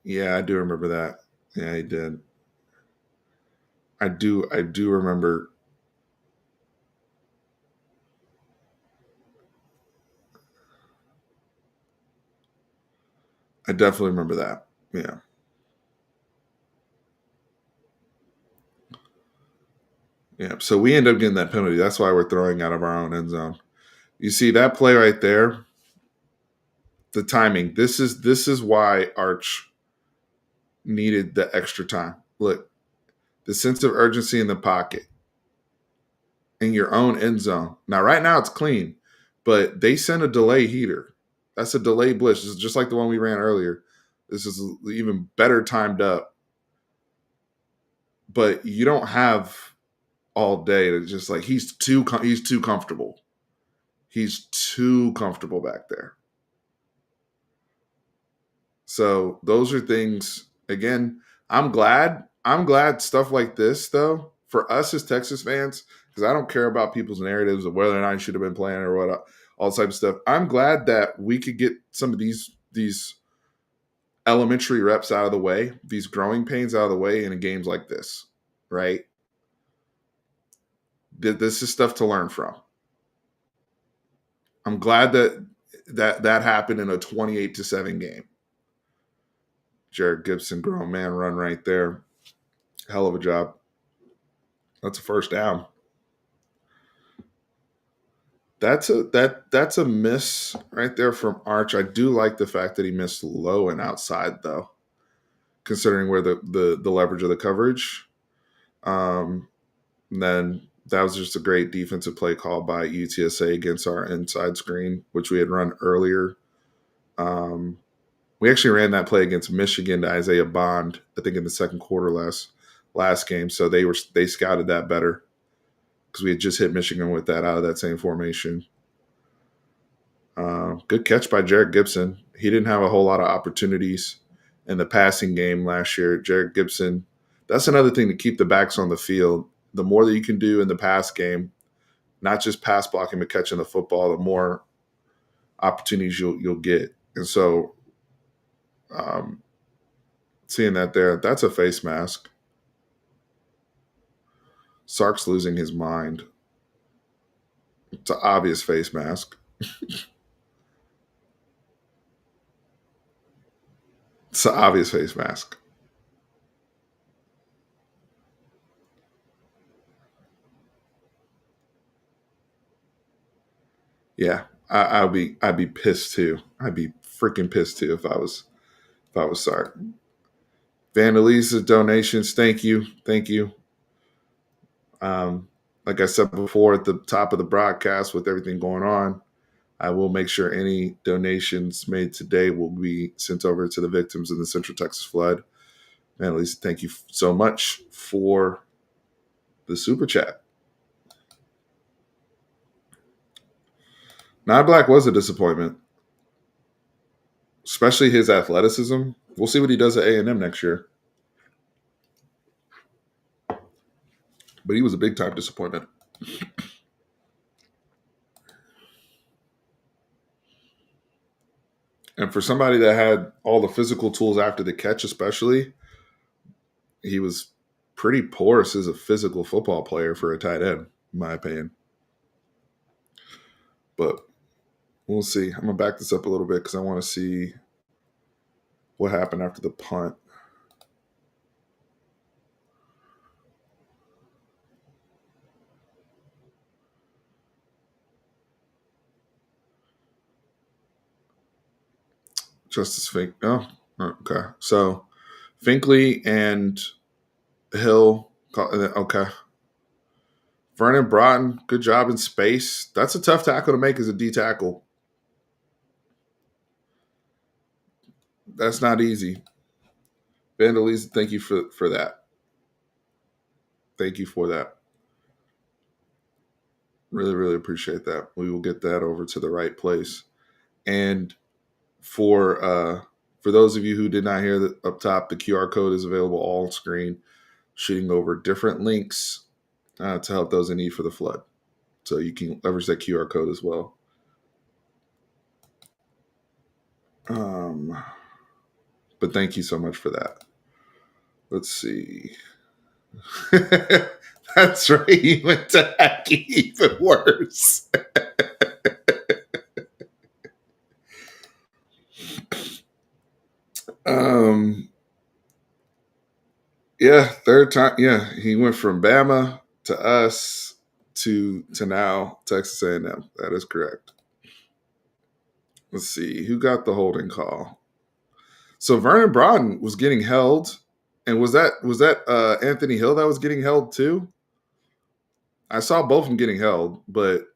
Yeah, I do remember that. Yeah, he did. I do remember. I definitely remember that. Yeah. Yeah. So we end up getting that penalty. That's why we're throwing out of our own end zone. You see that play right there? The timing. This is why Arch needed the extra time. Look, the sense of urgency in the pocket, in your own end zone. Now, right now it's clean, but they sent a delay heater. That's a delay blitz. This is just like the one we ran earlier. This is even better timed up. But you don't have all day to just like he's too comfortable. He's too comfortable back there. So those are things. Again, I'm glad stuff like this though for us as Texas fans because I don't care about people's narratives of whether or not he should have been playing or what all type of stuff. I'm glad that we could get some of these elementary reps out of the way, these growing pains out of the way in games like this, right? This is stuff to learn from. I'm glad that happened in a 28-7 game. Jared Gibson, grown man run right there. Hell of a job. That's a first down. That's a miss right there from Arch. I do like the fact that he missed low and outside though, considering where the leverage of the coverage. And then that was just a great defensive play call by UTSA against our inside screen, which we had run earlier. We actually ran that play against Michigan to Isaiah Bond, I think in the second quarter last game. So they scouted that better because we had just hit Michigan with that out of that same formation. Good catch by Jared Gibson. He didn't have a whole lot of opportunities in the passing game last year. Jared Gibson, that's another thing to keep the backs on the field. The more that you can do in the pass game, not just pass blocking but catching the football, the more opportunities you'll get. And so, seeing that there, that's a face mask. Sark's losing his mind. It's an obvious face mask. It's an obvious face mask. Yeah, I'd be pissed too. I'd be freaking pissed too if I was Sark. Vandalisa donations, thank you. Like I said before at the top of the broadcast, with everything going on, I will make sure any donations made today will be sent over to the victims in the Central Texas flood. Vandalisa, thank you so much for the super chat. Nye Black was a disappointment, especially his athleticism. We'll see what he does at A&M next year. But he was a big time disappointment. And for somebody that had all the physical tools after the catch, especially, he was pretty porous as a physical football player for a tight end, in my opinion. But we'll see. I'm going to back this up a little bit because I want to see what happened after the punt. Justice Fink. Oh, okay. So Finkley and Hill. Okay. Vernon Broughton, good job in space. That's a tough tackle to make as a D tackle. That's not easy. Vandalisa, thank you for that. Thank you for that. Really, really appreciate that. We will get that over to the right place. And for For those of you who did not hear that up top, the QR code is available all on screen, shooting over different links to help those in need for the flood. So you can leverage that QR code as well. But thank you so much for that. Let's see. That's right. He went to hacking, even worse. Yeah, third time. Yeah, he went from Bama to us to now Texas A&M. That is correct. Let's see who got the holding call. So Vernon Broughton was getting held, and was that Anthony Hill that was getting held too? I saw both of them getting held, but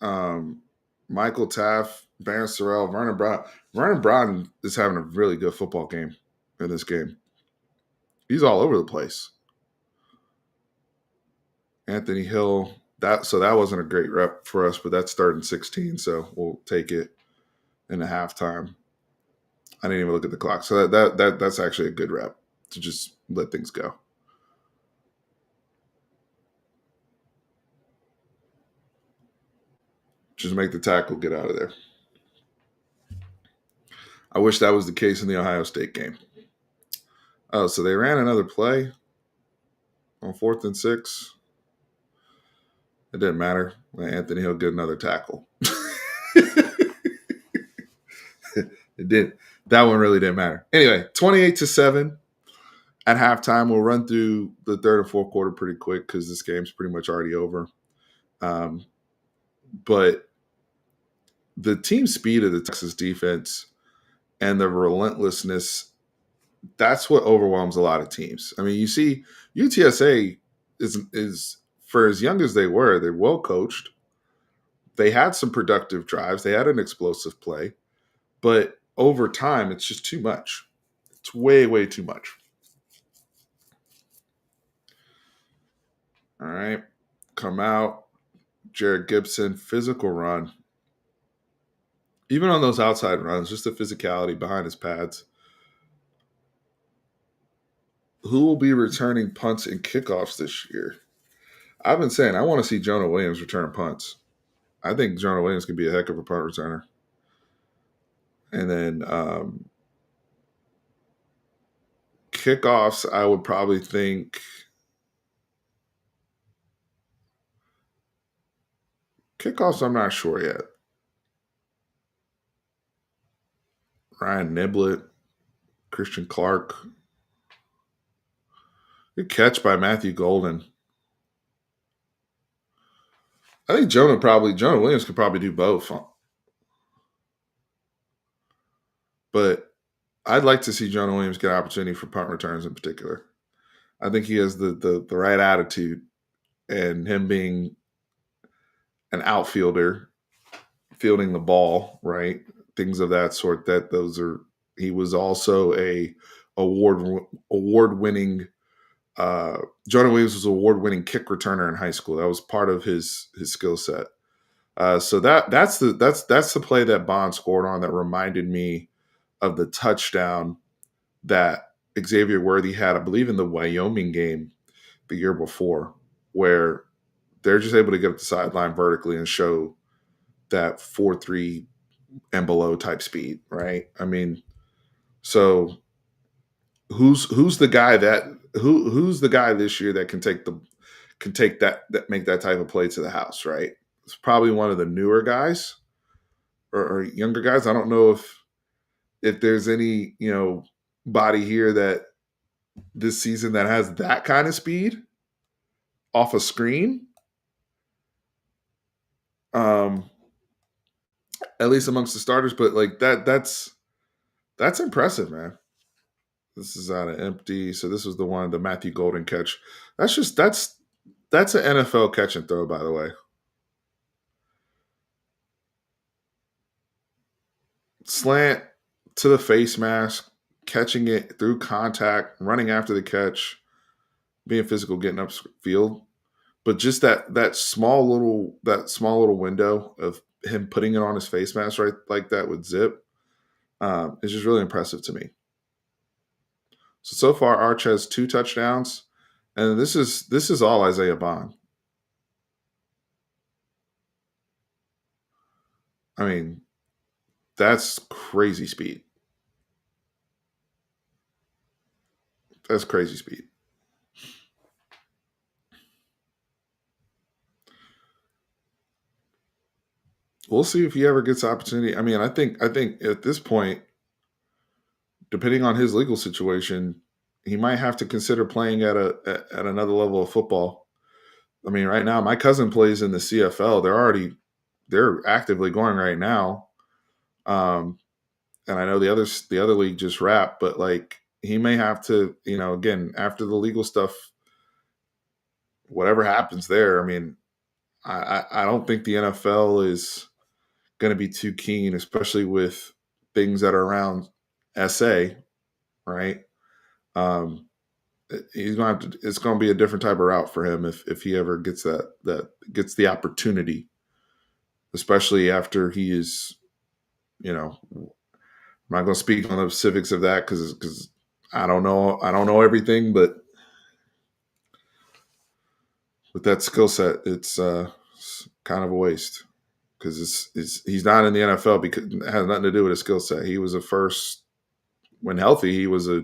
um, Michael Taft, Barron Sorrell, Vernon Broughton is having a really good football game in this game. He's all over the place. Anthony Hill, that wasn't a great rep for us, but that's third and 16, so we'll take it in the halftime. I didn't even look at the clock, so that's actually a good rep to just let things go. Just make the tackle, get out of there. I wish that was the case in the Ohio State game. Oh, so they ran another play on 4th and 6. It didn't matter. Anthony Hill get another tackle. It did. That one really didn't matter. Anyway, 28-7 at halftime. We'll run through the third and fourth quarter pretty quick because this game's pretty much already over. But the team speed of the Texas defense and the relentlessness, that's what overwhelms a lot of teams. I mean, you see UTSA is for as young as they were, they're well coached. They had some productive drives. They had an explosive play. But over time, it's just too much. It's way, way too much. All right. Come out. Jared Gibson, physical run. Even on those outside runs, just the physicality behind his pads. Who will be returning punts and kickoffs this year? I've been saying I want to see Jonah Williams return punts. I think Jonah Williams could be a heck of a punt returner. And then kickoffs, I would probably think kickoffs, I'm not sure yet. Ryan Niblett, Christian Clark. Good catch by Matthew Golden. I think Jonah Williams could probably do both. But I'd like to see Jonah Williams get opportunity for punt returns in particular. I think he has the right attitude, and him being an outfielder, fielding the ball, right? Things of that sort. He was also a award-winning. Jonah Williams was an award-winning kick returner in high school. That was part of his skill set. So that's the play that Bond scored on that reminded me of the touchdown that Xavier Worthy had, I believe, in the Wyoming game the year before, where they're just able to get up the sideline vertically and show that 4.3 and below type speed, right? I mean, so who's the guy this year that can take that make that type of play to the house, right? It's probably one of the newer guys or younger guys. I don't know if there's any, body here that this season that has that kind of speed off a screen. At least amongst the starters, but like that's impressive, man. This is out of empty. So this was the Matthew Golden catch. That's an NFL catch and throw, by the way. Slant to the face mask, catching it through contact, running after the catch, being physical, getting upfield. But just that small little window of him putting it on his face mask right like that with zip. is just really impressive to me. So far, Arch has 2 touchdowns, and this is all Isaiah Bond. I mean, that's crazy speed. That's crazy speed. We'll see if he ever gets the opportunity. I mean, I think at this point, depending on his legal situation, he might have to consider playing at another level of football. I mean, right now, my cousin plays in the CFL. They're actively going right now. Um, and I know the other league just wrapped, but like he may have to, again, after the legal stuff, whatever happens there. I mean, I don't think the NFL is going to be too keen, especially with things that are around SA, right? Um, he's going to have to. It's going to be a different type of route for him if he ever gets that gets the opportunity, especially after he is, you know, I'm not going to speak on the specifics of that because I don't know everything, but with that skill set, it's kind of a waste because he's not in the NFL because it has nothing to do with his skill set. He was a first when healthy, he was a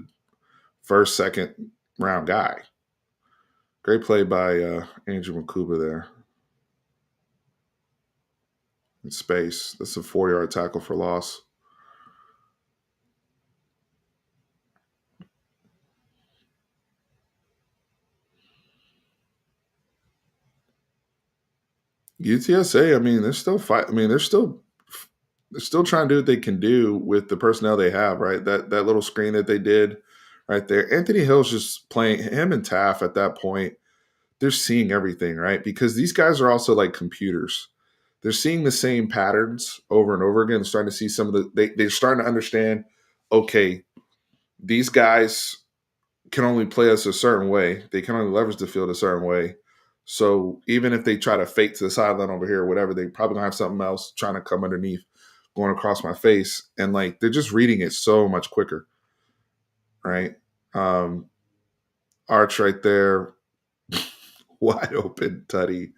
first, second round guy. Great play by Andrew Makuba there in space. That's a 4-yard tackle for loss. UTSA, I mean, they're still fight. I mean, they're still trying to do what they can do with the personnel they have. Right, that little screen that they did right there. Anthony Hill's just playing him and Taff at that point. They're seeing everything, right? Because these guys are also like computers. They're seeing the same patterns over and over again. They're starting to see some of they're starting to understand, okay, these guys can only play us a certain way. They can only leverage the field a certain way. So even if they try to fake to the sideline over here or whatever, they probably gonna have something else trying to come underneath, going across my face. And like they're just reading it so much quicker, right? Um, Arch right there, wide open tutty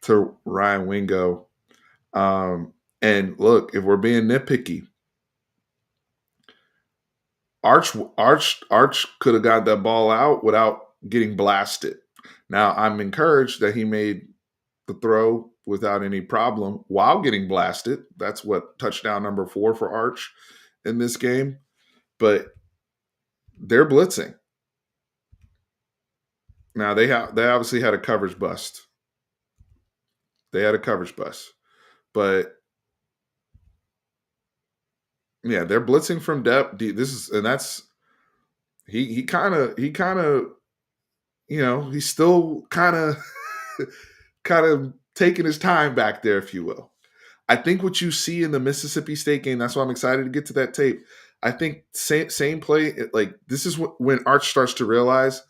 to Ryan Wingo. And look, if we're being nitpicky, Arch could have got that ball out without getting blasted. Now I'm encouraged that he made the throw without any problem while getting blasted. That's what touchdown number 4 for Arch in this game. But they're blitzing. Now they obviously had a coverage bust. They had a coverage bust. But yeah, they're blitzing from depth. This is and that's he kind of he's still kind of taking his time back there, if you will. I think what you see in the Mississippi State game, that's why I'm excited to get to that tape. I think same play, like this is when Arch starts to realize,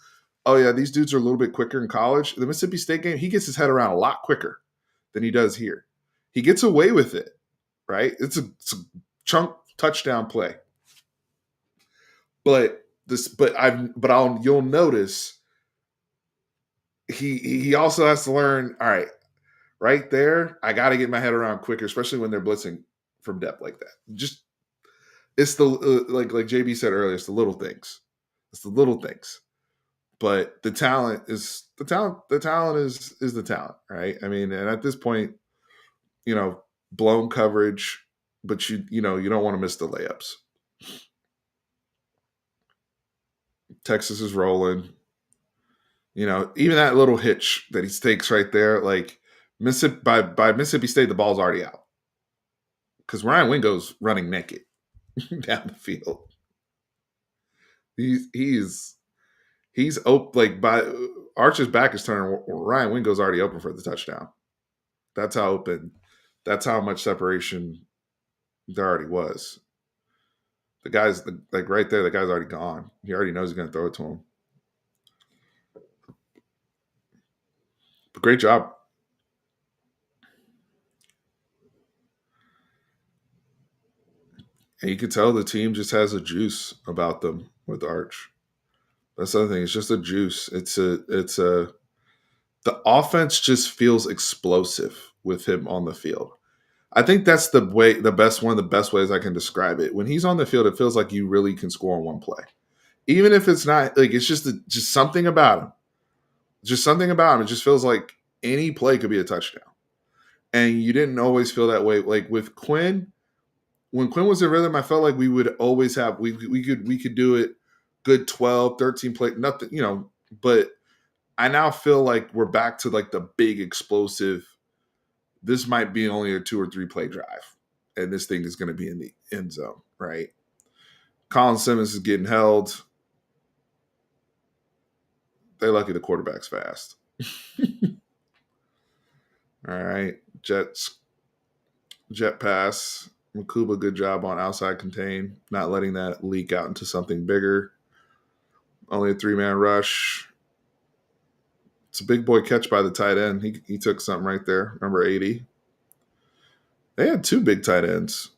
oh yeah, these dudes are a little bit quicker in college. The Mississippi State game, he gets his head around a lot quicker than he does here. He gets away with it, right? It's a chunk touchdown play, but you'll notice he also has to learn. All right, right there, I got to get my head around quicker, especially when they're blitzing from depth like that. Just it's the like JB said earlier, it's the little things. It's the little things. But the talent is the talent. The talent is the talent, right? I mean, and at this point, you know, blown coverage, but you don't want to miss the layups. Texas is rolling. Even that little hitch that he takes right there, like Mississippi by Mississippi State, the ball's already out because Ryan Wingo's running naked down the field. He's open like by Arch's back is turned. Ryan Wingo's already open for the touchdown. That's how open. That's how much separation there already was. The guy's like right there. The guy's already gone. He already knows he's going to throw it to him. But great job. And you can tell the team just has a juice about them with Arch. That's the other thing. It's just a juice. The offense just feels explosive with him on the field. I think that's one of the best ways I can describe it. When he's on the field, it feels like you really can score on one play. Even if it's not like it's just something about him. Just something about him. It just feels like any play could be a touchdown. And you didn't always feel that way. Like with Quinn, when Quinn was in rhythm, I felt like we would always have we could do it good 12, 13 play, nothing, but I now feel like we're back to like the big explosive. This might be only a 2 or 3 play drive, and this thing is going to be in the end zone, right? Colin Simmons is getting held. They're lucky the quarterback's fast. All right. Jet pass. Makuba, good job on outside contain, not letting that leak out into something bigger. Only a 3-man rush. It's a big boy catch by the tight end. He took something right there. Number 80. They had 2 big tight ends.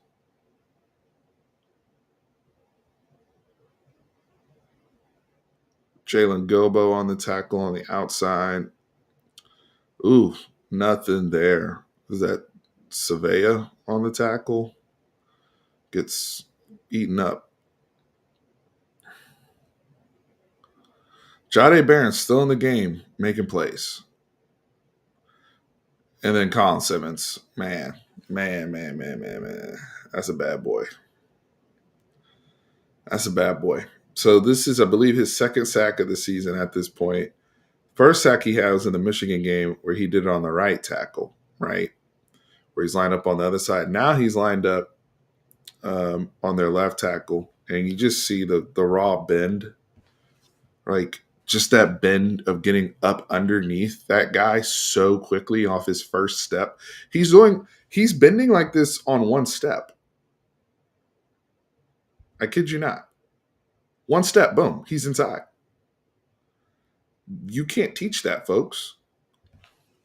Jalen Gobo on the tackle on the outside. Ooh, nothing there. Is that Savea on the tackle? Gets eaten up. Jade Barron's still in the game, making plays. And then Colin Simmons. Man. That's a bad boy. So this is, I believe, his second sack of the season at this point. First sack he had was in the Michigan game where he did it on the right tackle, right? Where he's lined up on the other side. Now he's lined up on their left tackle, and you just see the raw bend, like just that bend of getting up underneath that guy so quickly off his first step. He's bending like this on one step. I kid you not. One step, boom, he's inside. You can't teach that, folks.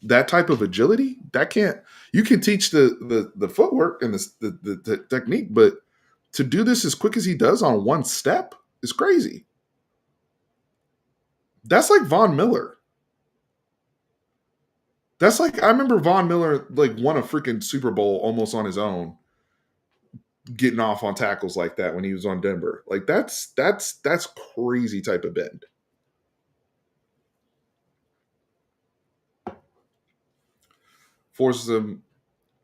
That type of agility, you can teach the footwork and the technique, but to do this as quick as he does on one step is crazy. That's like Von Miller. That's like, I remember Von Miller like won a freaking Super Bowl almost on his own, getting off on tackles like that when he was on Denver. Like that's crazy type of bend. Forces them.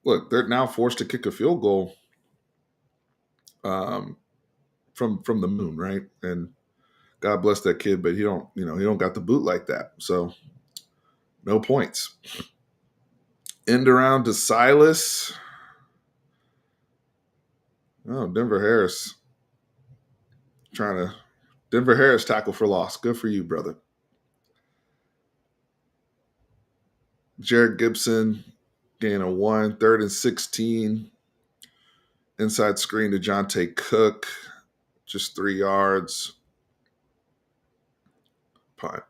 Look, they're now forced to kick a field goal from the moon, right? And God bless that kid, but he don't got the boot like that. So no points. End around to Silas. Oh, Denver Harris tackle for loss. Good for you, brother. Jared Gibson gain a 1, 3rd and 16. Inside screen to Jonte Cook, just 3 yards. Punt.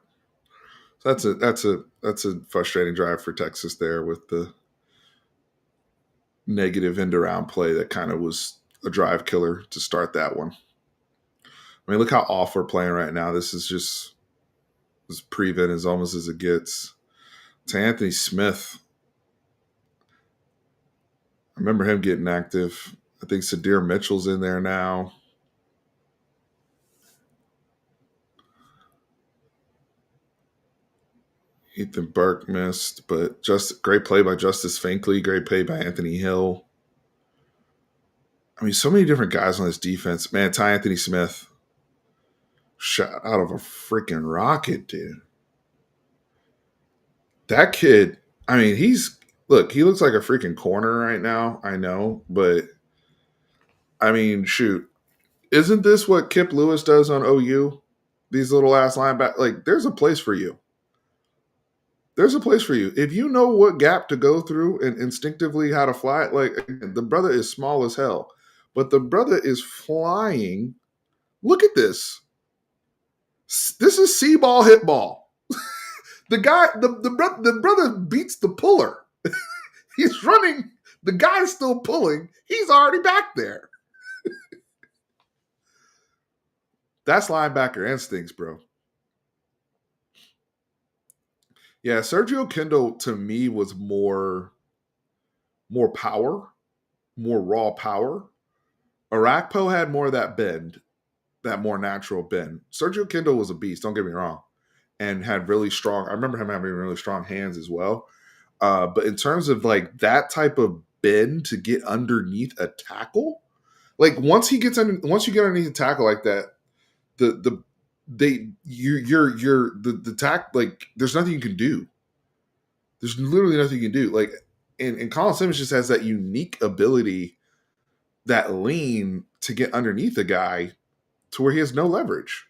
So that's a frustrating drive for Texas there with the negative end around play that kind of was a drive killer to start that one. I mean, look how off we're playing right now. This is just as prevent as almost as it gets. To Anthony Smith. I remember him getting active. I think Sadir Mitchell's in there now. Ethan Burke missed, but just great play by Justice Finkley, great play by Anthony Hill. I mean, so many different guys on this defense. Man, Ty Anthony Smith shot out of a freaking rocket, dude. That kid, I mean, he looks like a freaking corner right now, I know, but I mean, shoot. Isn't this what Kip Lewis does on OU? These little ass linebackers, like, there's a place for you. There's a place for you. If you know what gap to go through and instinctively how to fly, like, the brother is small as hell, but the brother is flying. Look at this. This is C-ball, hit ball. The guy, the brother beats the puller. He's running. The guy's still pulling. He's already back there. That's linebacker instincts, bro. Yeah, Sergio Kindle to me was more power, more raw power. Arakpo had more of that bend, that more natural bend. Sergio Kindle was a beast, don't get me wrong, and had really strong. I remember him having really strong hands as well. But in terms of like that type of bend to get underneath a tackle, like once you get underneath a tackle like that, the they you're the tack like there's nothing you can do. There's literally nothing you can do. Like and Colin Simmons just has that unique ability, that lean to get underneath a guy to where he has no leverage.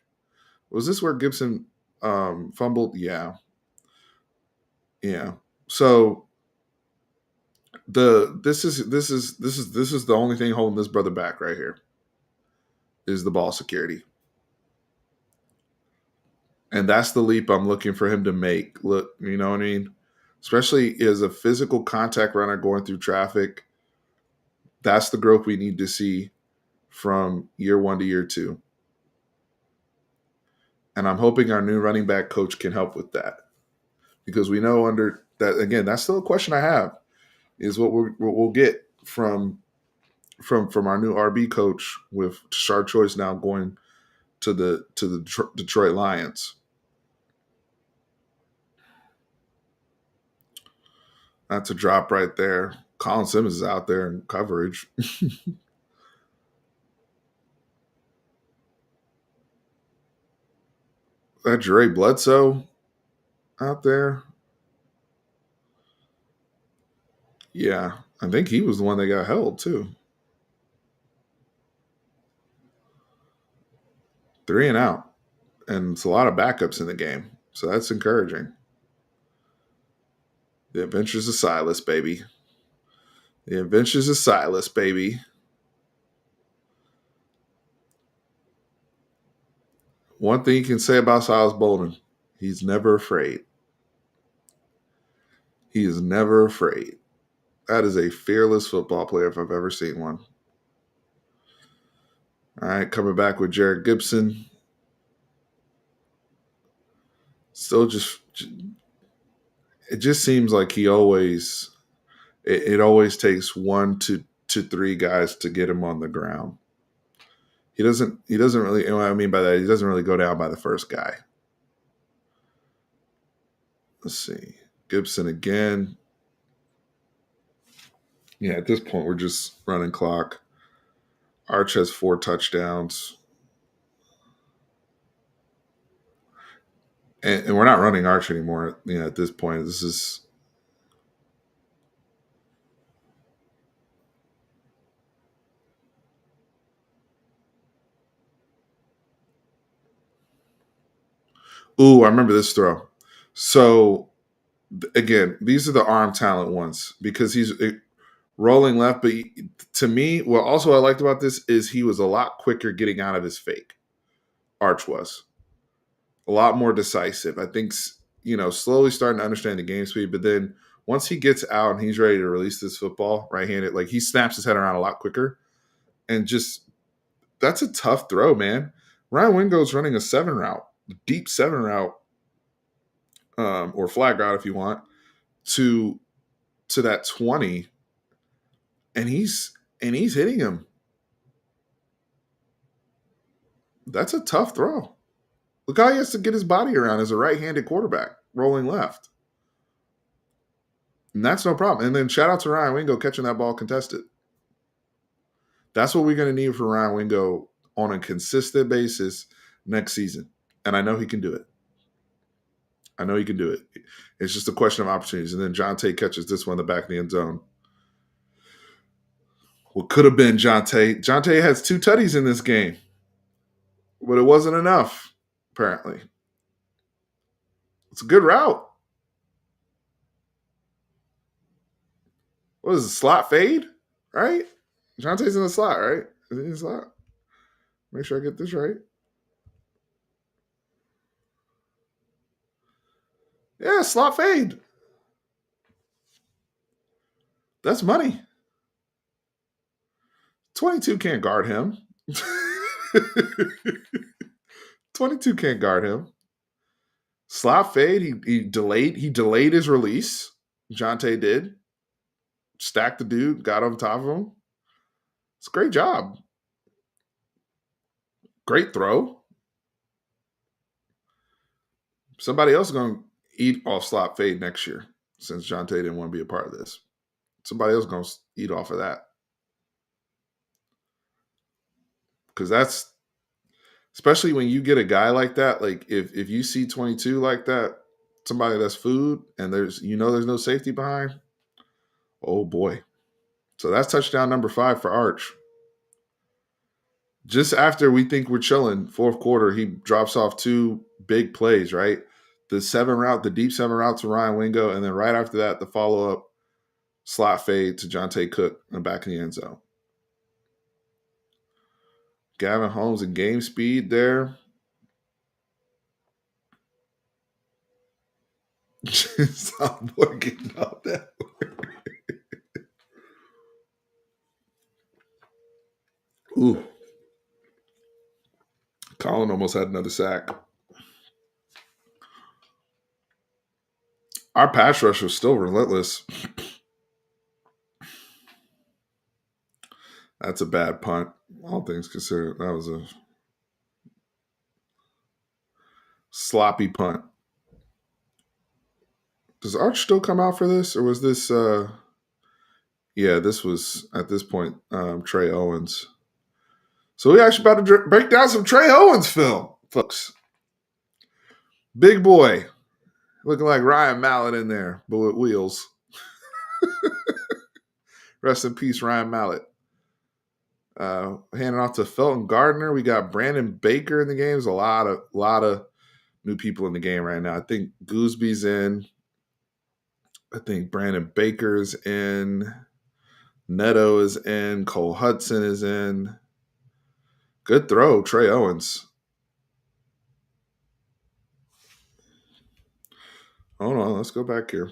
Was this where Gibson fumbled? Yeah, yeah. So this is the only thing holding this brother back right here is the ball security, and that's the leap I'm looking for him to make. Look, you know what I mean? Especially as a physical contact runner going through traffic, that's the growth we need to see from year one to year two. And I'm hoping our new running back coach can help with that because we know under that again, that's still a question I have is what we'll get from our new RB coach with Shard Choice now going to the Detroit Lions. That's a drop right there. Colin Simmons is out there in coverage. That Dre Bledsoe out there. Yeah, I think he was the one that got held too. 3 and out. And it's a lot of backups in the game. So that's encouraging. The Adventures of Silas, baby. The Adventures of Silas, baby. One thing you can say about Silas Bolden, he's never afraid. He is never afraid. That is a fearless football player if I've ever seen one. All right, coming back with Jared Gibson. Still it just seems like it always takes one to three guys to get him on the ground. He doesn't really, what I mean by that, he doesn't really go down by the first guy. Let's see. Gibson again. Yeah, at this point we're just running clock. Arch has 4 touchdowns. And we're not running Arch anymore, at this point. This is Ooh, I remember this throw. So again, these are the arm talent ones because he's rolling left. But to me, what also I liked about this is he was a lot quicker getting out of his fake. Arch was a lot more decisive. I think slowly starting to understand the game speed. But then once he gets out and he's ready to release this football right-handed, like he snaps his head around a lot quicker, and just that's a tough throw, man. Ryan Wingo's running a 7 route, deep 7 route, or flag route if you want, to that 20, and he's hitting him. That's a tough throw. Look how he has to get his body around as a right-handed quarterback rolling left. And that's no problem. And then shout out to Ryan Wingo catching that ball contested. That's what we're going to need for Ryan Wingo on a consistent basis next season. And I know he can do it. I know he can do it. It's just a question of opportunities. And then John Tate catches this one in the back of the end zone. What could have been John Tate. John Tate has 2 tutties in this game, but it wasn't enough, apparently. It's a good route. What is it, slot fade? Right? John Tate's in the slot, right? Is he in the slot? Make sure I get this right. Yeah, slot fade. That's money. 22 can't guard him. 22 can't guard him. Slot fade. He delayed his release. Jonte did. Stacked the dude. Got on top of him. It's a great job. Great throw. Somebody else is going to eat off slot fade next year since Jonte didn't want to be a part of this. Somebody else is going to eat off of that. Because that's, especially when you get a guy like that, like if you see 22 like that, somebody that's food and there's no safety behind, oh boy. So that's touchdown number 5 for Arch. Just after we think we're chilling, fourth quarter, he drops off 2 big plays, right? The deep 7 route to Ryan Wingo, and then right after that, the follow-up slot fade to Jonte Cook in the back of the end zone. Gavin Holmes and game speed there. Sophomore getting out that Ooh. Colin almost had another sack. Our pass rush was still relentless. That's a bad punt. All things considered, that was a sloppy punt. Does Arch still come out for this, or was this? Yeah, this was at this point Trey Owens. So we actually about to break down some Trey Owens film, folks. Big boy, looking like Ryan Mallett in there, but with wheels. Rest in peace, Ryan Mallett. Handing off to Felton Gardner. We got Brandon Baker in the game. There's a lot of new people in the game right now. I think Goosby's in. I think Brandon Baker's in. Neto is in. Cole Hudson is in. Good throw, Trey Owens. Hold on, let's go back here.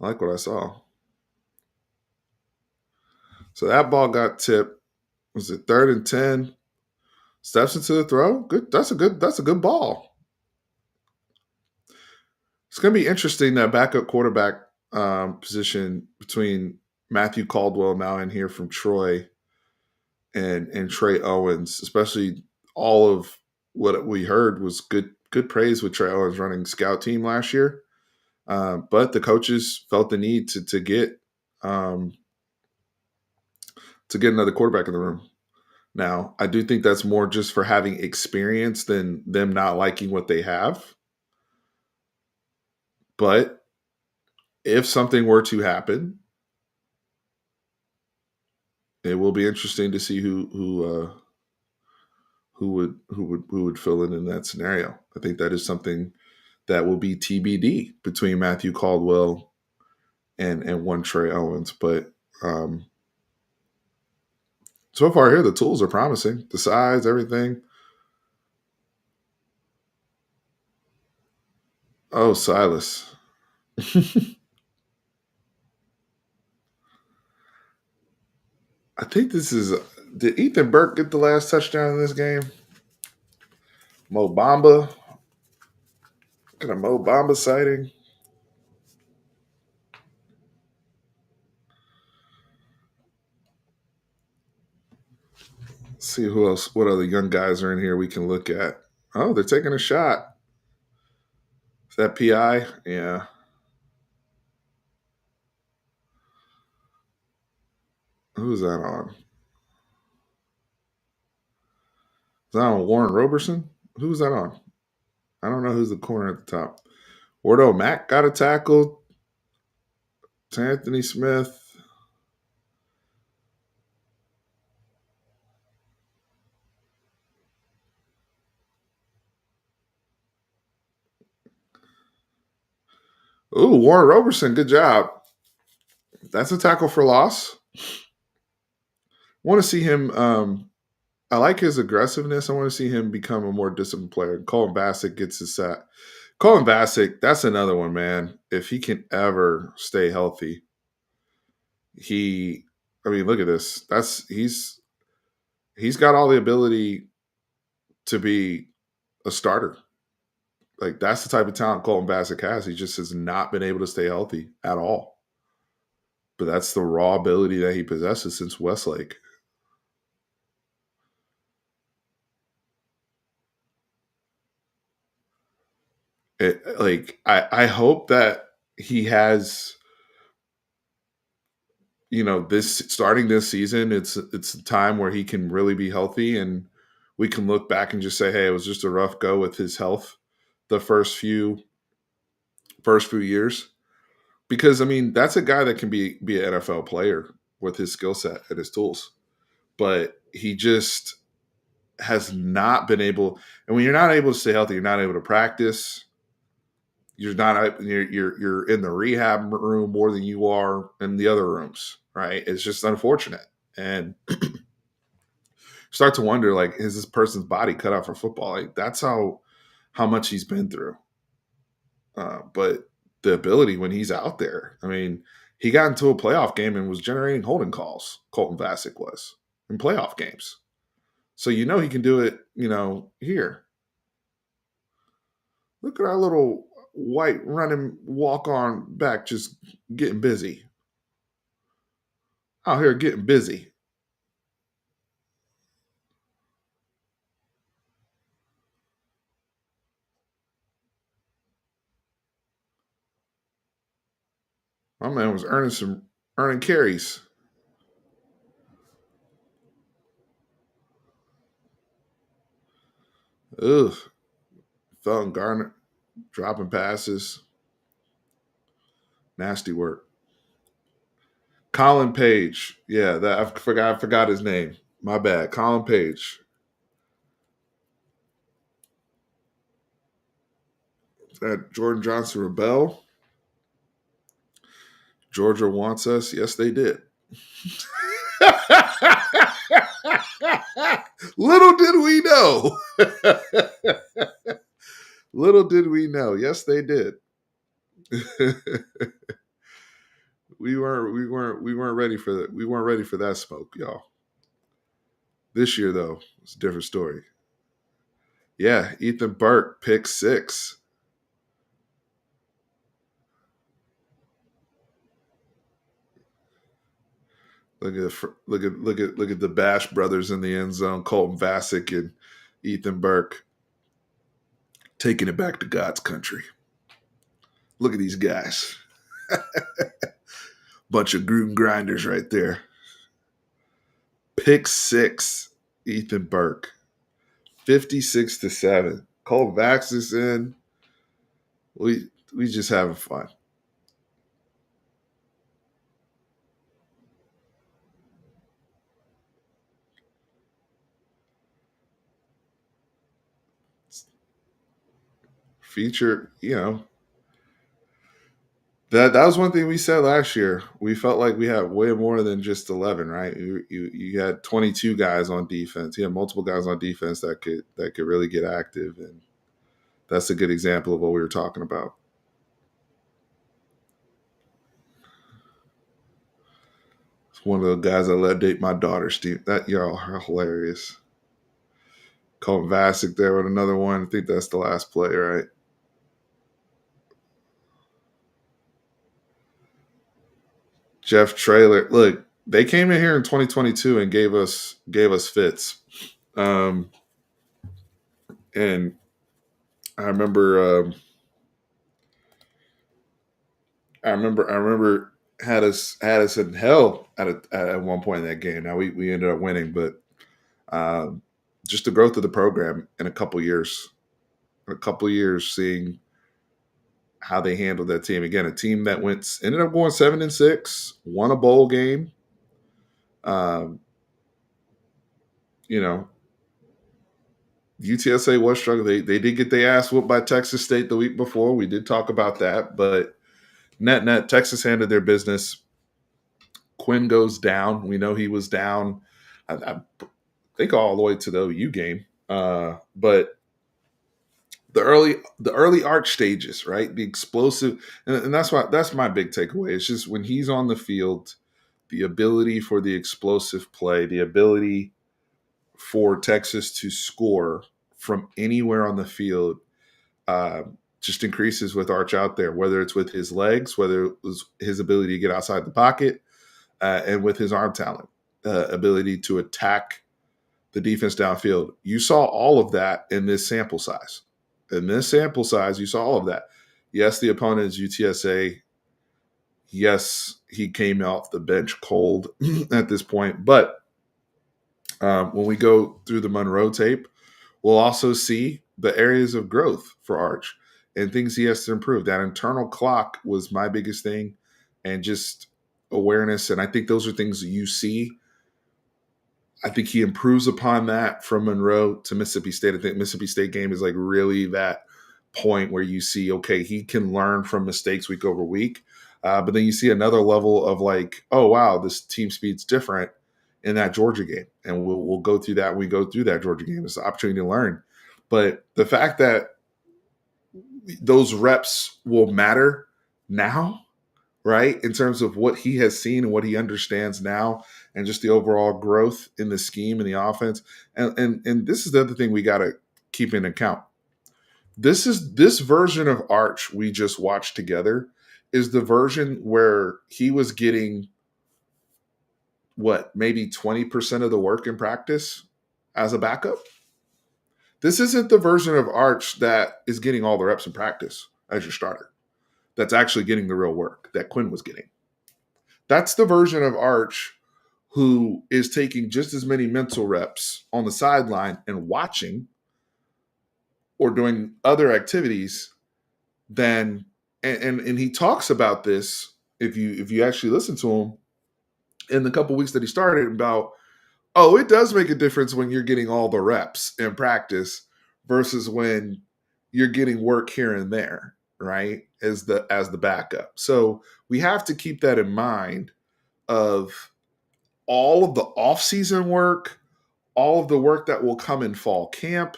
I like what I saw. So that ball got tipped. Was it 3rd and 10? Steps into the throw. Good. That's a good ball. It's going to be interesting, that backup quarterback position between Matthew Caldwell now in here from Troy and Trey Owens, especially all of what we heard was good praise with Trey Owens running scout team last year. But the coaches felt the need to get another quarterback in the room. Now, I do think that's more just for having experience than them not liking what they have. But if something were to happen, it will be interesting to see who would fill in that scenario. I think that is something that will be TBD between Matthew Caldwell and one Trey Owens. But so far here, the tools are promising. The size, everything. Oh, Silas. I think this is. Did Ethan Burke get the last touchdown in this game? Mo Bamba. Got a Mo Bamba sighting. Let's see who else. What other young guys are in here we can look at? Oh, they're taking a shot. Is that PI? Yeah. Who's that on? Is that on Warren Roberson? Who's that on? I don't know who's the corner at the top. Wardo Mack got a tackle. Anthony Smith. Ooh, Warren Roberson, good job. That's a tackle for loss. Want to see him. I like his aggressiveness. I want to see him become a more disciplined player. Colin Bassick gets his sack. Colin Bassick, that's another one, man. If he can ever stay healthy, look at this. He's got all the ability to be a starter. Like that's the type of talent Colton Bassick has. He just has not been able to stay healthy at all. But that's the raw ability that he possesses since Westlake. I hope that he has, this starting this season, it's a time where he can really be healthy and we can look back and just say, hey, it was just a rough go with his health the first few years. Because I mean, that's a guy that can be an NFL player with his skill set and his tools. But he just has not been able, and when you're not able to stay healthy, you're not able to practice. You're in the rehab room more than you are in the other rooms, right? It's just unfortunate. And start to wonder, like, is this person's body cut out for football? Like, that's how much he's been through. But the ability when he's out there, I mean, he got into a playoff game and was generating holding calls. Colton Vasek was in playoff games, so he can do it. Here, look at our little white running walk on back, just getting busy out here, getting busy. My man was earning carries. Ugh, Felton Garner dropping passes, nasty work. Colin Page, yeah, that I forgot his name. My bad, Colin Page. That Jordan Johnson Rebel. Georgia wants us. Yes, they did. Little did we know. Little did we know. Yes, they did. we weren't ready for that. We weren't ready for that smoke, y'all. This year though, it's a different story. Yeah, Ethan Burke, pick 6. Look at the Bash brothers in the end zone, Colton Vasek and Ethan Burke taking it back to God's country. Look at these guys. Bunch of Gruden grinders right there. Pick 6, Ethan Burke. 56-7. Cole Vax is in. We just having fun. Feature, that was one thing we said last year. We felt like we had way more than just 11, right? You had 22 guys on defense. You had multiple guys on defense that could really get active, and that's a good example of what we were talking about. It's one of the guys I let date my daughter, Steve. That y'all are hilarious. Colton Vasek there with another one. I think that's the last play, right? Jeff Traylor. Look, they came in here in 2022 and gave us fits. Um, and I remember I remember had us in hell at one point in that game. Now we ended up winning, but um, just the growth of the program in a couple years, seeing how they handled that team. Again, a team that ended up going 7-6, won a bowl game. Um, you know, UTSA was struggling. They did get their ass whooped by Texas State the week before. We did talk about that, but net Texas handled their business. Quinn goes down. We know he was down. I think all the way to the OU game. But the early arc stages, right? The explosive, and that's my big takeaway. It's just when he's on the field, the ability for the explosive play, the ability for Texas to score from anywhere on the field uh, just increases with Arch out there, whether it's with his legs, whether it was his ability to get outside the pocket, and with his arm talent, ability to attack the defense downfield. You saw all of that in this sample size. In this sample size, you saw all of that. Yes, the opponent is UTSA. Yes, he came off the bench cold at this point. But when we go through the Monroe tape, we'll also see the areas of growth for Arch and things he has to improve. That internal clock was my biggest thing, and just awareness. And I think those are things that you see. I think he improves upon that from Monroe to Mississippi State. I think Mississippi State game is like really that point where you see, okay, he can learn from mistakes week over week. But then you see another level of like, oh, wow, this team speed's different in that Georgia game. And we'll go through that when we go through that Georgia game. It's an opportunity to learn. But the fact that those reps will matter now, right, in terms of what he has seen and what he understands now, and just the overall growth in the scheme and the offense. And this is the other thing we got to keep in account. This version of Arch we just watched together is the version where he was getting what, maybe 20% of the work in practice as a backup. This isn't the version of Arch that is getting all the reps in practice as your starter. That's actually getting the real work that Quinn was getting. That's the version of Arch who is taking just as many mental reps on the sideline and watching or doing other activities than, and he talks about this, if you actually listen to him in the couple weeks that he started, about, oh, it does make a difference when you're getting all the reps in practice versus when you're getting work here and there, right? As the backup. So we have to keep that in mind of all of the off-season work, all of the work that will come in fall camp.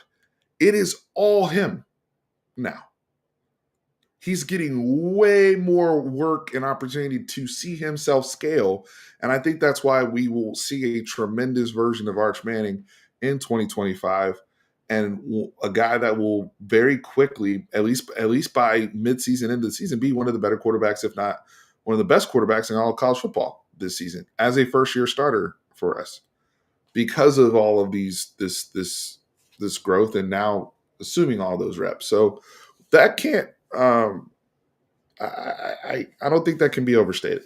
It is all him now. He's getting way more work and opportunity to see himself scale. And I think that's why we will see a tremendous version of Arch Manning in 2025, and a guy that will very quickly, at least by midseason into the season, be one of the better quarterbacks, if not one of the best quarterbacks in all of college football this season as a first-year starter for us, because of all of this growth, and now assuming all those reps. So that can't. I don't think that can be overstated,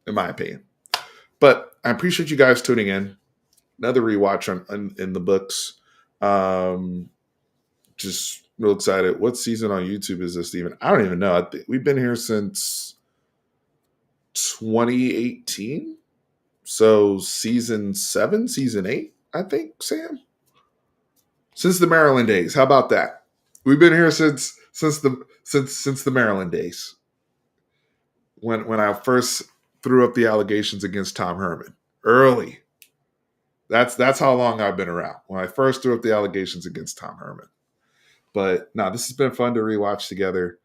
in my opinion. But I appreciate you guys tuning in. Another rewatch in the books. Just real excited. What season on YouTube is this, Steven? I don't even know. We've been here since 2018. So season 7, season 8, I think, Sam. Since the Maryland days. How about that? We've been here since the Maryland days. When I first threw up the allegations against Tom Herman. Early. That's how long I've been around. When I first threw up the allegations against Tom Herman. But no, this has been fun to rewatch together.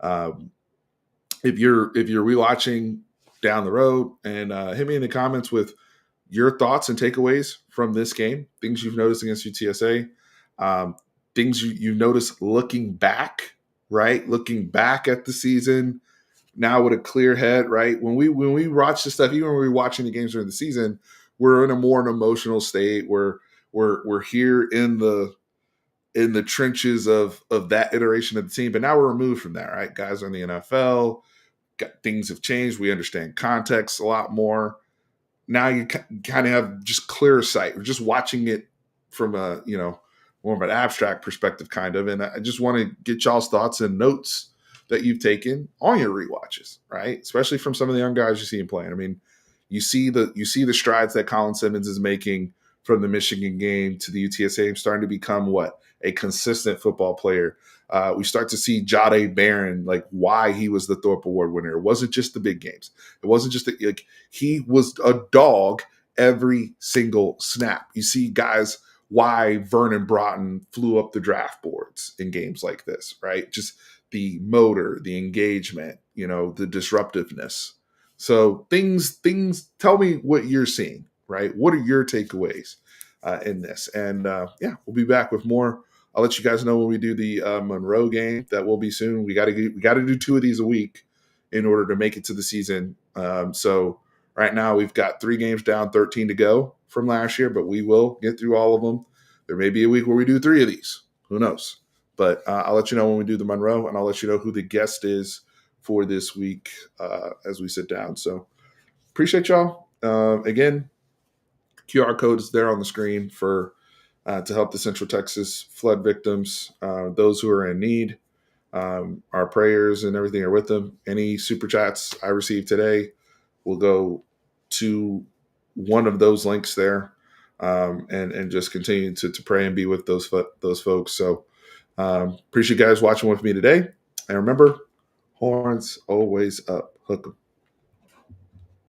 If you're rewatching down the road, and hit me in the comments with your thoughts and takeaways from this game, things you've noticed against UTSA, things you noticed looking back, right? Looking back at the season now with a clear head, right? When we watch this stuff, even when we're watching the games during the season, we're in a more emotional state. We're here in the trenches of that iteration of the team, but now we're removed from that, right? Guys are in the NFL. Things have changed. We understand context a lot more. Now you kind of have just clearer sight. We're just watching it from a, more of an abstract perspective, kind of. And I just want to get y'all's thoughts and notes that you've taken on your rewatches, right? Especially from some of the young guys you see him playing. I mean, you see the strides that Colin Simmons is making from the Michigan game to the UTSA game, starting to become a consistent football player. We start to see Jahdae Barron, like why he was the Thorpe Award winner. It wasn't just the big games. It wasn't just he was a dog every single snap. You see guys why Vernon Broughton flew up the draft boards in games like this, right? Just the motor, the engagement, the disruptiveness. So things. Tell me what you're seeing, right? What are your takeaways in this? And we'll be back with more I'll let you guys know when we do the Monroe game. That will be soon. We got to do 2 of these a week in order to make it to the season. So right now we've got 3 games down, 13 to go from last year, but we will get through all of them. There may be a week where we do 3 of these. Who knows? But I'll let you know when we do the Monroe, and I'll let you know who the guest is for this week as we sit down. So appreciate y'all. Again, QR code is there on the screen for to help the Central Texas flood victims, those who are in need. Our prayers and everything are with them. Any super chats I received today will go to one of those links there, and just continue to pray and be with those folks. So appreciate you guys watching with me today. And remember, horns always up. Hook 'em.